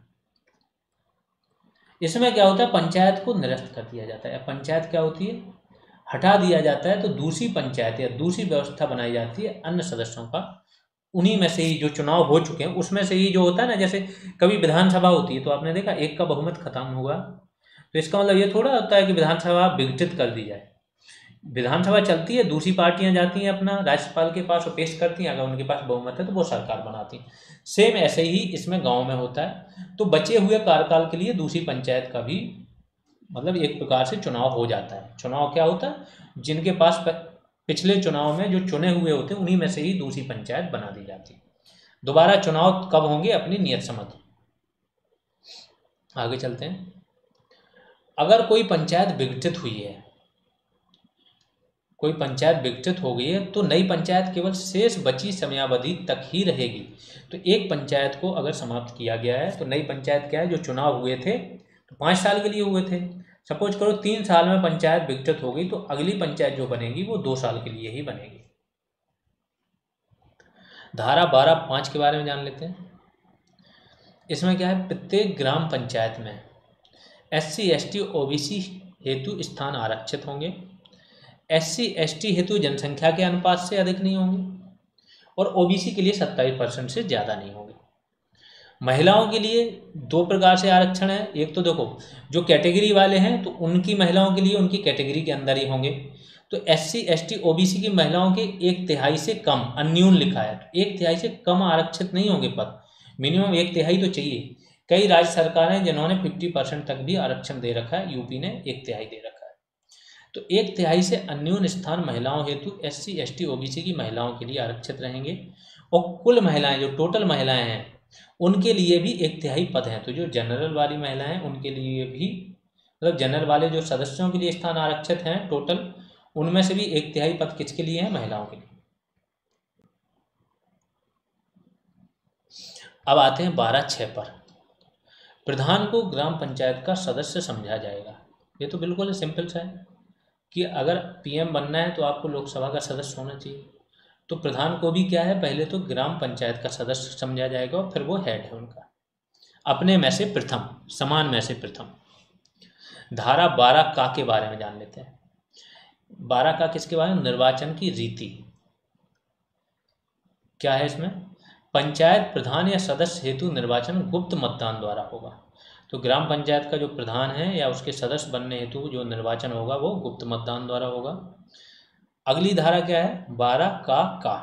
इसमें क्या होता है, पंचायत को निरस्त कर दिया जाता है। पंचायत क्या होती है, हटा दिया जाता है, तो दूसरी पंचायत या दूसरी व्यवस्था बनाई जाती है अन्य सदस्यों का, उन्हीं में से ही जो चुनाव हो चुके हैं उसमें से ही जो होता है ना। जैसे कभी विधानसभा होती है तो आपने देखा एक का बहुमत खत्म हुआ, तो इसका मतलब ये थोड़ा होता है कि विधानसभा विघटित कर दी जाए। विधानसभा चलती है, दूसरी पार्टियां जाती हैं अपना राज्यपाल के पास और पेश करती हैं, अगर उनके पास बहुमत है तो वो सरकार बनाती है। सेम ऐसे ही इसमें गांव में होता है। तो बचे हुए कार्यकाल के लिए दूसरी पंचायत का भी मतलब एक प्रकार से चुनाव हो जाता है। चुनाव क्या होता है, जिनके पास पिछले चुनाव में जो चुने हुए होते हैं उन्हीं में से ही दूसरी पंचायत बना दी जाती है। दोबारा चुनाव कब होंगे, अपनी नियत समझ। आगे चलते हैं। अगर कोई पंचायत विघटित हुई है, कोई पंचायत विघटित हो गई है, तो नई पंचायत केवल शेष बची समयावधि तक ही रहेगी। तो एक पंचायत को अगर समाप्त किया गया है तो नई पंचायत क्या है, जो चुनाव हुए थे तो 5 साल के लिए हुए थे। सपोज करो 3 साल में पंचायत विघटित हो गई, तो अगली पंचायत जो बनेगी वो 2 साल के लिए ही बनेगी। धारा 12(5) के बारे में जान लेते हैं। इसमें क्या है, प्रत्येक ग्राम पंचायत में SC ST OBC हेतु स्थान आरक्षित होंगे। SC ST हेतु जनसंख्या के अनुपात से अधिक नहीं होंगे, और OBC के लिए 27% से ज़्यादा नहीं होंगे। महिलाओं के लिए 2 प्रकार से आरक्षण है। एक तो देखो, जो कैटेगरी वाले हैं तो उनकी महिलाओं के लिए उनकी कैटेगरी के अंदर ही होंगे। तो SC ST OBC की महिलाओं के 1/3 से कम, अन्यून लिखा है, तो 1/3 से कम आरक्षित नहीं होंगे पद, मिनिमम 1/3 तो चाहिए। कई राज्य सरकारें जिन्होंने 50% तक भी आरक्षण दे रखा है, यूपी ने 1/3 दे रखा है। तो 1/3 से अन्यून स्थान महिलाओं हेतु SC ST OBC की महिलाओं के लिए आरक्षित रहेंगे। और कुल महिलाएं, जो टोटल महिलाएं हैं, उनके लिए भी 1/3 पद हैं। तो जो जनरल वाली महिलाएं उनके लिए भी, मतलब जनरल वाले जो सदस्यों के लिए स्थान आरक्षित हैं टोटल, उनमें से भी 1/3 पद किसके लिए हैं, महिलाओं के लिए। अब आते हैं 12(6) पर। प्रधान को ग्राम पंचायत का सदस्य समझा जाएगा। ये तो बिल्कुल सिंपल सा है कि अगर PM बनना है तो आपको लोकसभा का सदस्य होना चाहिए। तो प्रधान को भी क्या है, पहले तो ग्राम पंचायत का सदस्य समझा जाएगा और फिर वो हेड है उनका, अपने में से प्रथम, समान में से प्रथम। धारा 12(का) के बारे में जान लेते हैं। 12(का) किसके बारे में? निर्वाचन की रीति क्या है इसमें? पंचायत प्रधान या सदस्य हेतु निर्वाचन गुप्त मतदान द्वारा होगा। तो ग्राम पंचायत का जो प्रधान है या उसके सदस्य बनने हेतु जो निर्वाचन होगा वो गुप्त मतदान द्वारा होगा। अगली धारा क्या है, 12(का)।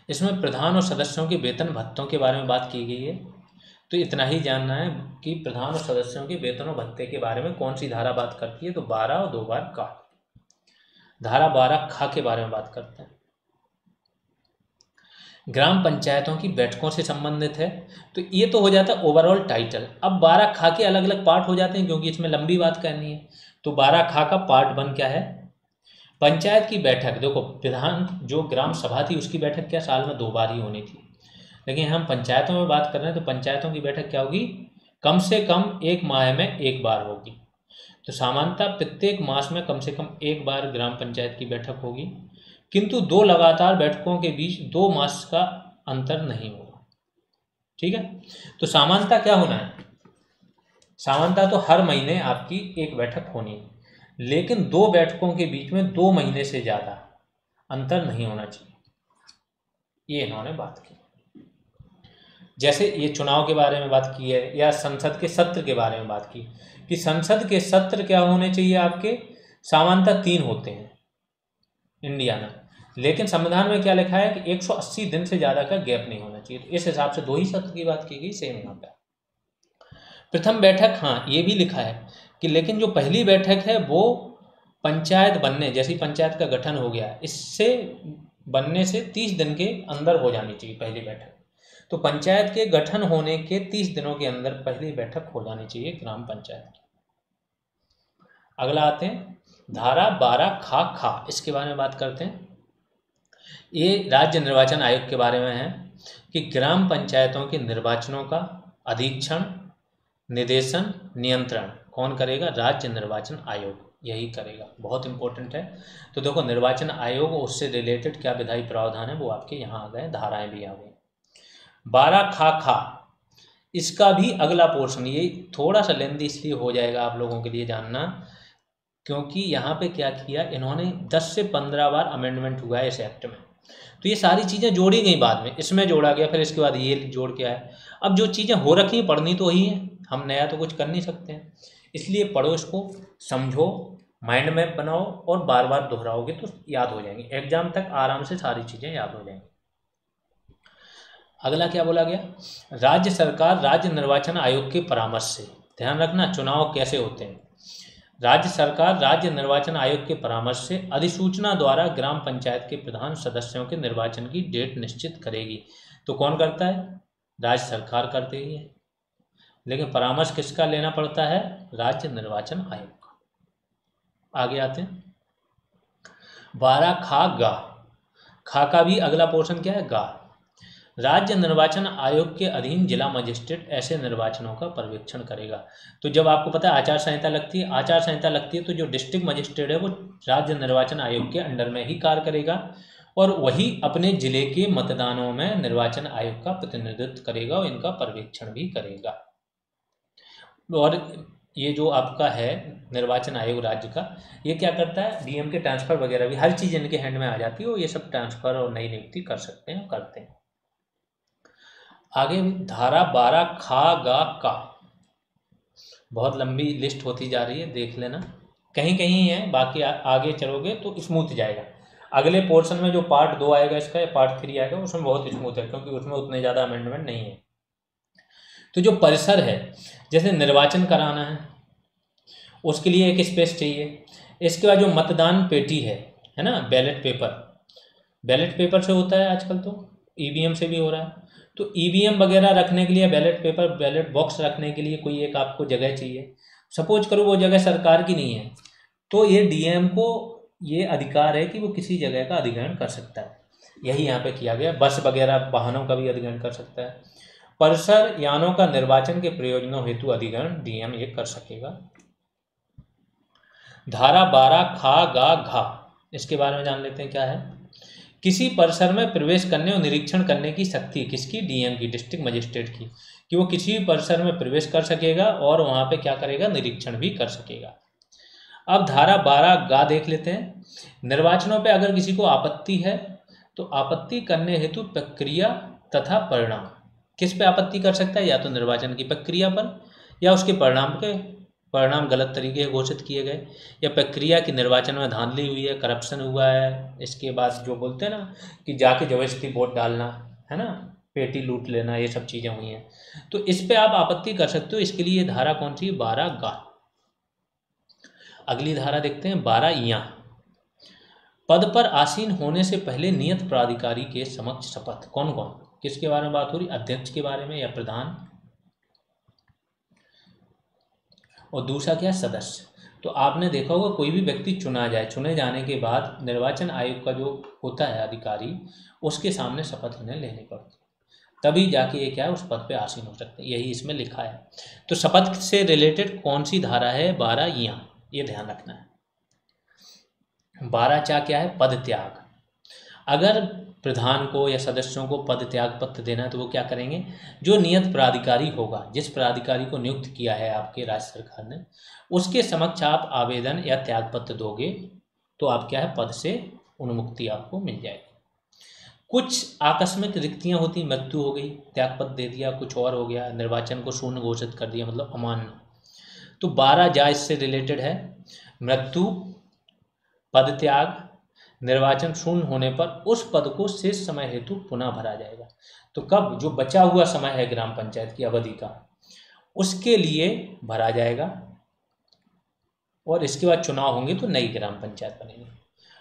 इसमें प्रधान और सदस्यों के वेतन भत्तों के बारे में बात की गई है। तो इतना ही जानना है कि प्रधान और सदस्यों के वेतन और भत्ते के बारे में कौन सी धारा बात करती है। तो 12 और 2 बार का। धारा 12(ख) के बारे में बात करते हैं। ग्राम पंचायतों की बैठकों से संबंधित है। तो ये तो हो जाता है ओवरऑल टाइटल। अब 12(ख) के अलग अलग पार्ट हो जाते हैं, क्योंकि इसमें लंबी बात करनी है। तो 12(ख) का पार्ट 1 क्या है, पंचायत की बैठक। देखो, विधान जो ग्राम सभा थी उसकी बैठक क्या साल में 2 बार ही होनी थी, लेकिन हम पंचायतों में बात कर रहे हैं तो पंचायतों की बैठक क्या होगी, कम से कम 1 माह में 1 बार होगी। तो सामान्यतः प्रत्येक मास में कम से कम एक बार ग्राम पंचायत की बैठक होगी, किंतु 2 लगातार बैठकों के बीच 2 मास का अंतर नहीं होगा। ठीक है, तो सामान्यतः क्या होना है, सामान्यतः तो हर महीने आपकी एक बैठक होनी है, लेकिन 2 बैठकों के बीच में 2 महीने से ज़्यादा अंतर नहीं होना चाहिए, ये इन्होंने बात की। जैसे ये चुनाव के बारे में बात की है, या संसद के सत्र के बारे में बात की कि संसद के सत्र क्या होने चाहिए आपके, सामान्यतः 3 होते हैं इंडिया में, लेकिन संविधान में क्या लिखा है कि 180 दिन से ज़्यादा का गैप नहीं होना चाहिए। तो इस हिसाब से 2 ही सत्र की बात की गई, सेम यहाँ पे। प्रथम बैठक, हाँ ये भी लिखा है कि लेकिन जो पहली बैठक है वो पंचायत बनने, जैसी पंचायत का गठन हो गया, इससे बनने से 30 दिन के अंदर हो जानी चाहिए पहली बैठक। तो पंचायत के गठन होने के 30 दिनों के अंदर पहली बैठक हो जानी चाहिए ग्राम पंचायत की। अगला आते हैं धारा 12 खा, इसके बारे में बात करते हैं। ये राज्य निर्वाचन आयोग के बारे में है कि ग्राम पंचायतों के निर्वाचनों का अधीक्षण, निर्देशन, नियंत्रण कौन करेगा, राज्य निर्वाचन आयोग यही करेगा। बहुत इंपॉर्टेंट है। तो देखो निर्वाचन आयोग, उससे रिलेटेड क्या विधायी प्रावधान है वो आपके यहाँ आ गए, धाराएं भी आ गई। 12 खा, इसका भी अगला पोर्शन, ये थोड़ा सा लेंदी इसलिए हो जाएगा आप लोगों के लिए जानना, क्योंकि यहाँ पे क्या किया इन्होंने, 10 से 15 बार अमेंडमेंट हुआ है इस एक्ट में, तो ये सारी चीज़ें जोड़ी गई बाद में, इसमें जोड़ा गया, फिर इसके बाद ये जोड़ के आया। अब जो चीज़ें हो रखी हैं पढ़नी तो वही है, हम नया तो कुछ कर नहीं सकते हैं, इसलिए पढ़ो, इसको समझो, माइंड मैप बनाओ और बार बार दोहराओगे तो याद हो जाएंगे, एग्जाम तक आराम से सारी चीज़ें याद हो जाएंगी। अगला क्या बोला गया, राज्य सरकार राज्य निर्वाचन आयोग के परामर्श से, ध्यान रखना चुनाव कैसे होते हैं, राज्य सरकार राज्य निर्वाचन आयोग के परामर्श से अधिसूचना द्वारा ग्राम पंचायत के प्रधान सदस्यों के निर्वाचन की डेट निश्चित करेगी। तो कौन करता है, राज्य सरकार करती है, लेकिन परामर्श किसका लेना पड़ता है, राज्य निर्वाचन आयोग का। आगे आते हैं 12 खा का भी अगला पोर्शन क्या है, गा। राज्य निर्वाचन आयोग के अधीन जिला मजिस्ट्रेट ऐसे निर्वाचनों का पर्यवेक्षण करेगा। तो जब आपको पता है आचार संहिता लगती है, आचार संहिता लगती है तो जो डिस्ट्रिक्ट मजिस्ट्रेट है वो राज्य निर्वाचन आयोग के अंडर में ही कार्य करेगा, और वही अपने जिले के मतदानों में निर्वाचन आयोग का प्रतिनिधित्व करेगा और इनका पर्यवेक्षण भी करेगा। और ये जो आपका है निर्वाचन आयोग राज्य का, ये क्या करता है, डीएम के ट्रांसफर वगैरह भी, हर चीज़ इनके हैंड में आ जाती है, वो ये सब ट्रांसफर और नई नियुक्ति कर सकते हैं, करते हैं। आगे धारा 12 का, बहुत लंबी लिस्ट होती जा रही है, देख लेना, कहीं कहीं है, बाकी आगे चलोगे तो स्मूथ जाएगा। अगले पोर्शन में जो पार्ट 2 आएगा इसका, या पार्ट 3 आएगा, उसमें बहुत स्मूथ है, क्योंकि उसमें उतने ज़्यादा अमेंडमेंट नहीं है। तो जो परिसर है, जैसे निर्वाचन कराना है उसके लिए एक स्पेस चाहिए, इसके बाद जो मतदान पेटी है ना, बैलेट पेपर से होता है आजकल, तो ईवीएम से भी हो रहा है, तो ईवीएम वगैरह रखने के लिए, बैलेट पेपर, बैलेट बॉक्स रखने के लिए कोई एक आपको जगह चाहिए। सपोज करो वो जगह सरकार की नहीं है, तो ये डीएम को ये अधिकार है कि वो किसी जगह का अधिग्रहण कर सकता है, यही यहाँ पे किया गया। बस वगैरह वाहनों का भी अधिग्रहण कर सकता है। परिसर यानों का निर्वाचन के प्रयोजनों हेतु अधिग्रहण डीएम ये कर सकेगा। धारा 12 घा, इसके बारे में जान लेते हैं क्या है। किसी परिसर में प्रवेश करने और निरीक्षण करने की शक्ति किसकी, डीएम की, डिस्ट्रिक्ट मजिस्ट्रेट की, कि वो किसी भी परिसर में प्रवेश कर सकेगा और वहाँ पे क्या करेगा, निरीक्षण भी कर सकेगा। अब धारा 12 गा देख लेते हैं। निर्वाचनों पे अगर किसी को आपत्ति है तो आपत्ति करने हेतु प्रक्रिया तथा परिणाम, किस पे आपत्ति कर सकता है, या तो निर्वाचन की प्रक्रिया पर, या उसके परिणाम गलत तरीके घोषित किए गए, या प्रक्रिया की निर्वाचन में धांधली हुई है, करप्शन हुआ है, इसके बाद जो बोलते हैं ना कि जाके जबरदस्ती वोट डालना है ना, पेटी लूट लेना, ये सब चीज़ें हुई हैं, तो इस पे आप आपत्ति कर सकते हो। इसके लिए धारा कौन सी है, 12 गा। अगली धारा देखते हैं 12 या। पद पर आसीन होने से पहले नियत प्राधिकारी के समक्ष शपथ, कौन कौन, किसके बारे में बात हो रही, अध्यक्ष के बारे में या प्रधान, और दूसरा क्या, सदस्य। तो आपने देखा होगा कोई भी व्यक्ति चुना जाए, चुने जाने के बाद निर्वाचन आयोग का जो होता है अधिकारी, उसके सामने शपथ उन्हें लेनी पड़ती है, तभी जाके ये क्या है, उस पद पे आसीन हो सकते हैं, यही इसमें लिखा है। तो शपथ से रिलेटेड कौन सी धारा है, 12 या। ये ध्यान रखना है। 12 चा क्या है? पद त्याग। अगर प्रधान को या सदस्यों को पद त्याग पत्र देना है तो वो क्या करेंगे? जो नियत प्राधिकारी होगा, जिस प्राधिकारी को नियुक्त किया है आपके राज्य सरकार ने, उसके समक्ष आप आवेदन या त्याग पत्र दोगे तो आप क्या है? पद से उन्मुक्ति आपको मिल जाएगी। कुछ आकस्मिक रिक्तियां होती, मृत्यु हो गई, त्याग पत्र दे दिया, कुछ और हो गया, निर्वाचन को शून्य घोषित कर दिया, मतलब अमान्य, तो 12 जा इससे रिलेटेड है। मृत्यु, पद त्याग, निर्वाचन शून्य होने पर उस पद को शेष समय हेतु पुनः भरा जाएगा। तो कब? जो बचा हुआ समय है ग्राम पंचायत की अवधि का, उसके लिए भरा जाएगा, और इसके बाद चुनाव होंगे तो नई ग्राम पंचायत बनेगी।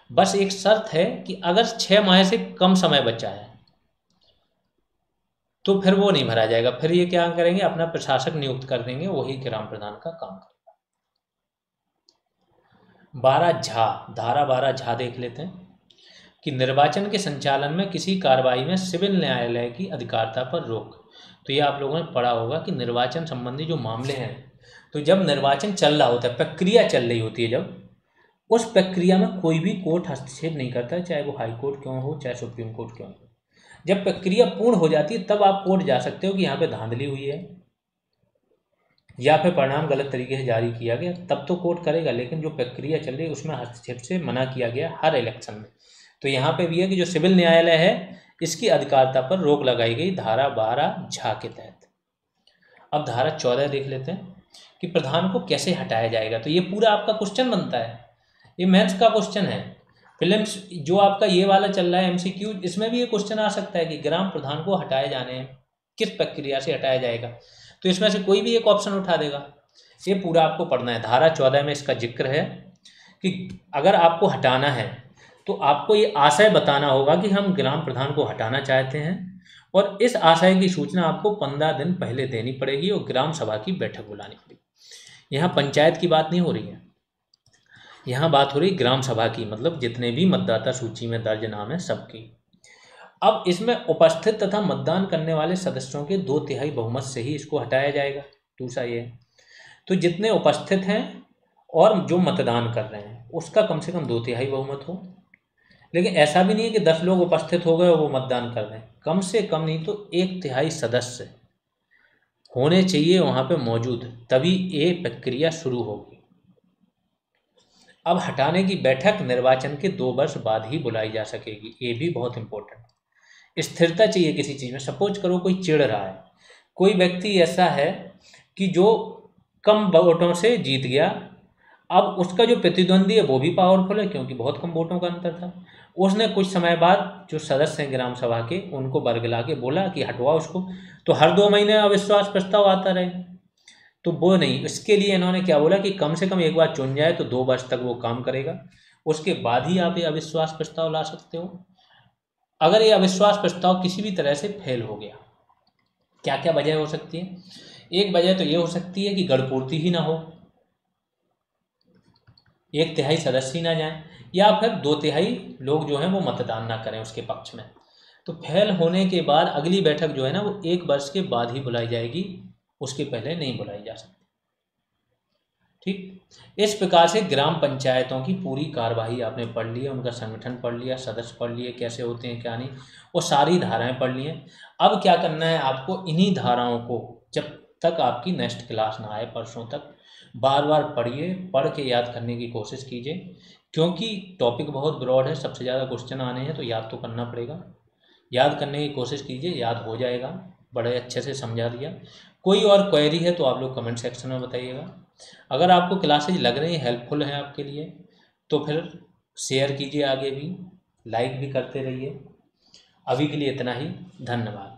बस एक शर्त है कि अगर 6 माह से कम समय बचा है तो फिर वो नहीं भरा जाएगा, फिर ये क्या करेंगे? अपना प्रशासक नियुक्त कर देंगे, वही ग्राम प्रधान का काम करेगा। 12 झा, धारा 12 झा देख लेते हैं कि निर्वाचन के संचालन में किसी कार्रवाई में सिविल न्यायालय की अधिकारिता पर रोक। तो ये आप लोगों ने पढ़ा होगा कि निर्वाचन संबंधी जो मामले हैं, तो जब निर्वाचन चल रहा होता है, प्रक्रिया चल रही होती है, जब उस प्रक्रिया में कोई भी कोर्ट हस्तक्षेप नहीं करता है, चाहे वो हाई कोर्ट क्यों हो, चाहे सुप्रीम कोर्ट क्यों हो। जब प्रक्रिया पूर्ण हो जाती है तब आप कोर्ट जा सकते हो कि यहाँ पे धांधली हुई है या फिर परिणाम गलत तरीके से जारी किया गया, तब तो कोर्ट करेगा। लेकिन जो प्रक्रिया चल रही है उसमें हस्तक्षेप से मना किया गया हर इलेक्शन में। तो यहाँ पे भी है कि जो सिविल न्यायालय है इसकी अधिकारिता पर रोक लगाई गई धारा 12 झा के तहत। अब धारा 14 देख लेते हैं कि प्रधान को कैसे हटाया जाएगा। तो ये पूरा आपका क्वेश्चन बनता है, ये मैथ्स का क्वेश्चन है। फिल्म्स जो आपका ये वाला चल रहा है एमसीक्यू, इसमें भी ये क्वेश्चन आ सकता है कि ग्राम प्रधान को हटाए जाने हैं, किस प्रक्रिया से हटाया जाएगा। तो इसमें से कोई भी एक ऑप्शन उठा देगा। ये पूरा आपको पढ़ना है। धारा 14 में इसका जिक्र है कि अगर आपको हटाना है तो आपको ये आशय बताना होगा कि हम ग्राम प्रधान को हटाना चाहते हैं, और इस आशय की सूचना आपको 15 दिन पहले देनी पड़ेगी और ग्राम सभा की बैठक बुलानी पड़ेगी। यहाँ पंचायत की बात नहीं हो रही है, यहाँ बात हो रही ग्राम सभा की, मतलब जितने भी मतदाता सूची में दर्ज नाम है सबकी। अब इसमें उपस्थित तथा मतदान करने वाले सदस्यों के 2/3 बहुमत से ही इसको हटाया जाएगा। दूसरा ये, तो जितने उपस्थित हैं और जो मतदान कर रहे हैं उसका कम से कम 2/3 बहुमत हो। लेकिन ऐसा भी नहीं है कि 10 लोग उपस्थित हो गए और वो मतदान कर रहे हैं, कम से कम नहीं तो 1/3 सदस्य होने चाहिए वहाँ पे मौजूद, तभी ये प्रक्रिया शुरू होगी। अब हटाने की बैठक निर्वाचन के 2 वर्ष बाद ही बुलाई जा सकेगी, ये भी बहुत इंपॉर्टेंट। स्थिरता चाहिए किसी चीज़ में। सपोज करो कोई चिढ़ रहा है, कोई व्यक्ति ऐसा है कि जो कम वोटों से जीत गया, अब उसका जो प्रतिद्वंदी है वो भी पावरफुल है क्योंकि बहुत कम वोटों का अंतर था। उसने कुछ समय बाद जो सदस्य हैं ग्राम सभा के उनको बरगला के बोला कि हटवाओ उसको, तो हर 2 महीने अविश्वास प्रस्ताव आता रहे। तो वो नहीं, इसके लिए इन्होंने क्या बोला कि कम से कम एक बार चुन जाए तो 2 वर्ष तक वो काम करेगा, उसके बाद ही आप ये अविश्वास प्रस्ताव ला सकते हो। अगर ये अविश्वास प्रस्ताव किसी भी तरह से फेल हो गया, क्या क्या वजह हो सकती है? एक वजह तो ये हो सकती है कि गढ़पूर्ति ही ना हो, 1/3 सदस्य ही ना जाए, या फिर 2/3 लोग जो हैं वो मतदान ना करें उसके पक्ष में। तो फेल होने के बाद अगली बैठक जो है ना वो 1 वर्ष के बाद ही बुलाई जाएगी, उसके पहले नहीं बुलाई जा सकती। ठीक, इस प्रकार से ग्राम पंचायतों की पूरी कार्यवाही आपने पढ़ ली है, उनका संगठन पढ़ लिया, सदस्य पढ़ लिए, कैसे होते हैं क्या नहीं, वो सारी धाराएं पढ़ ली हैं। अब क्या करना है आपको, इन्हीं धाराओं को जब तक आपकी नेक्स्ट क्लास ना आए परसों तक बार बार पढ़िए, पढ़ के याद करने की कोशिश कीजिए, क्योंकि टॉपिक बहुत ब्रॉड है, सबसे ज़्यादा क्वेश्चन आने हैं तो याद तो करना पड़ेगा। याद करने की कोशिश कीजिए, याद हो जाएगा, बड़े अच्छे से समझा दिया। कोई और क्वेरी है तो आप लोग कमेंट सेक्शन में बताइएगा। अगर आपको क्लासेज लग रही हैं, हेल्पफुल हैं आपके लिए, तो फिर शेयर कीजिए, आगे भी लाइक भी करते रहिए। अभी के लिए इतना ही, धन्यवाद।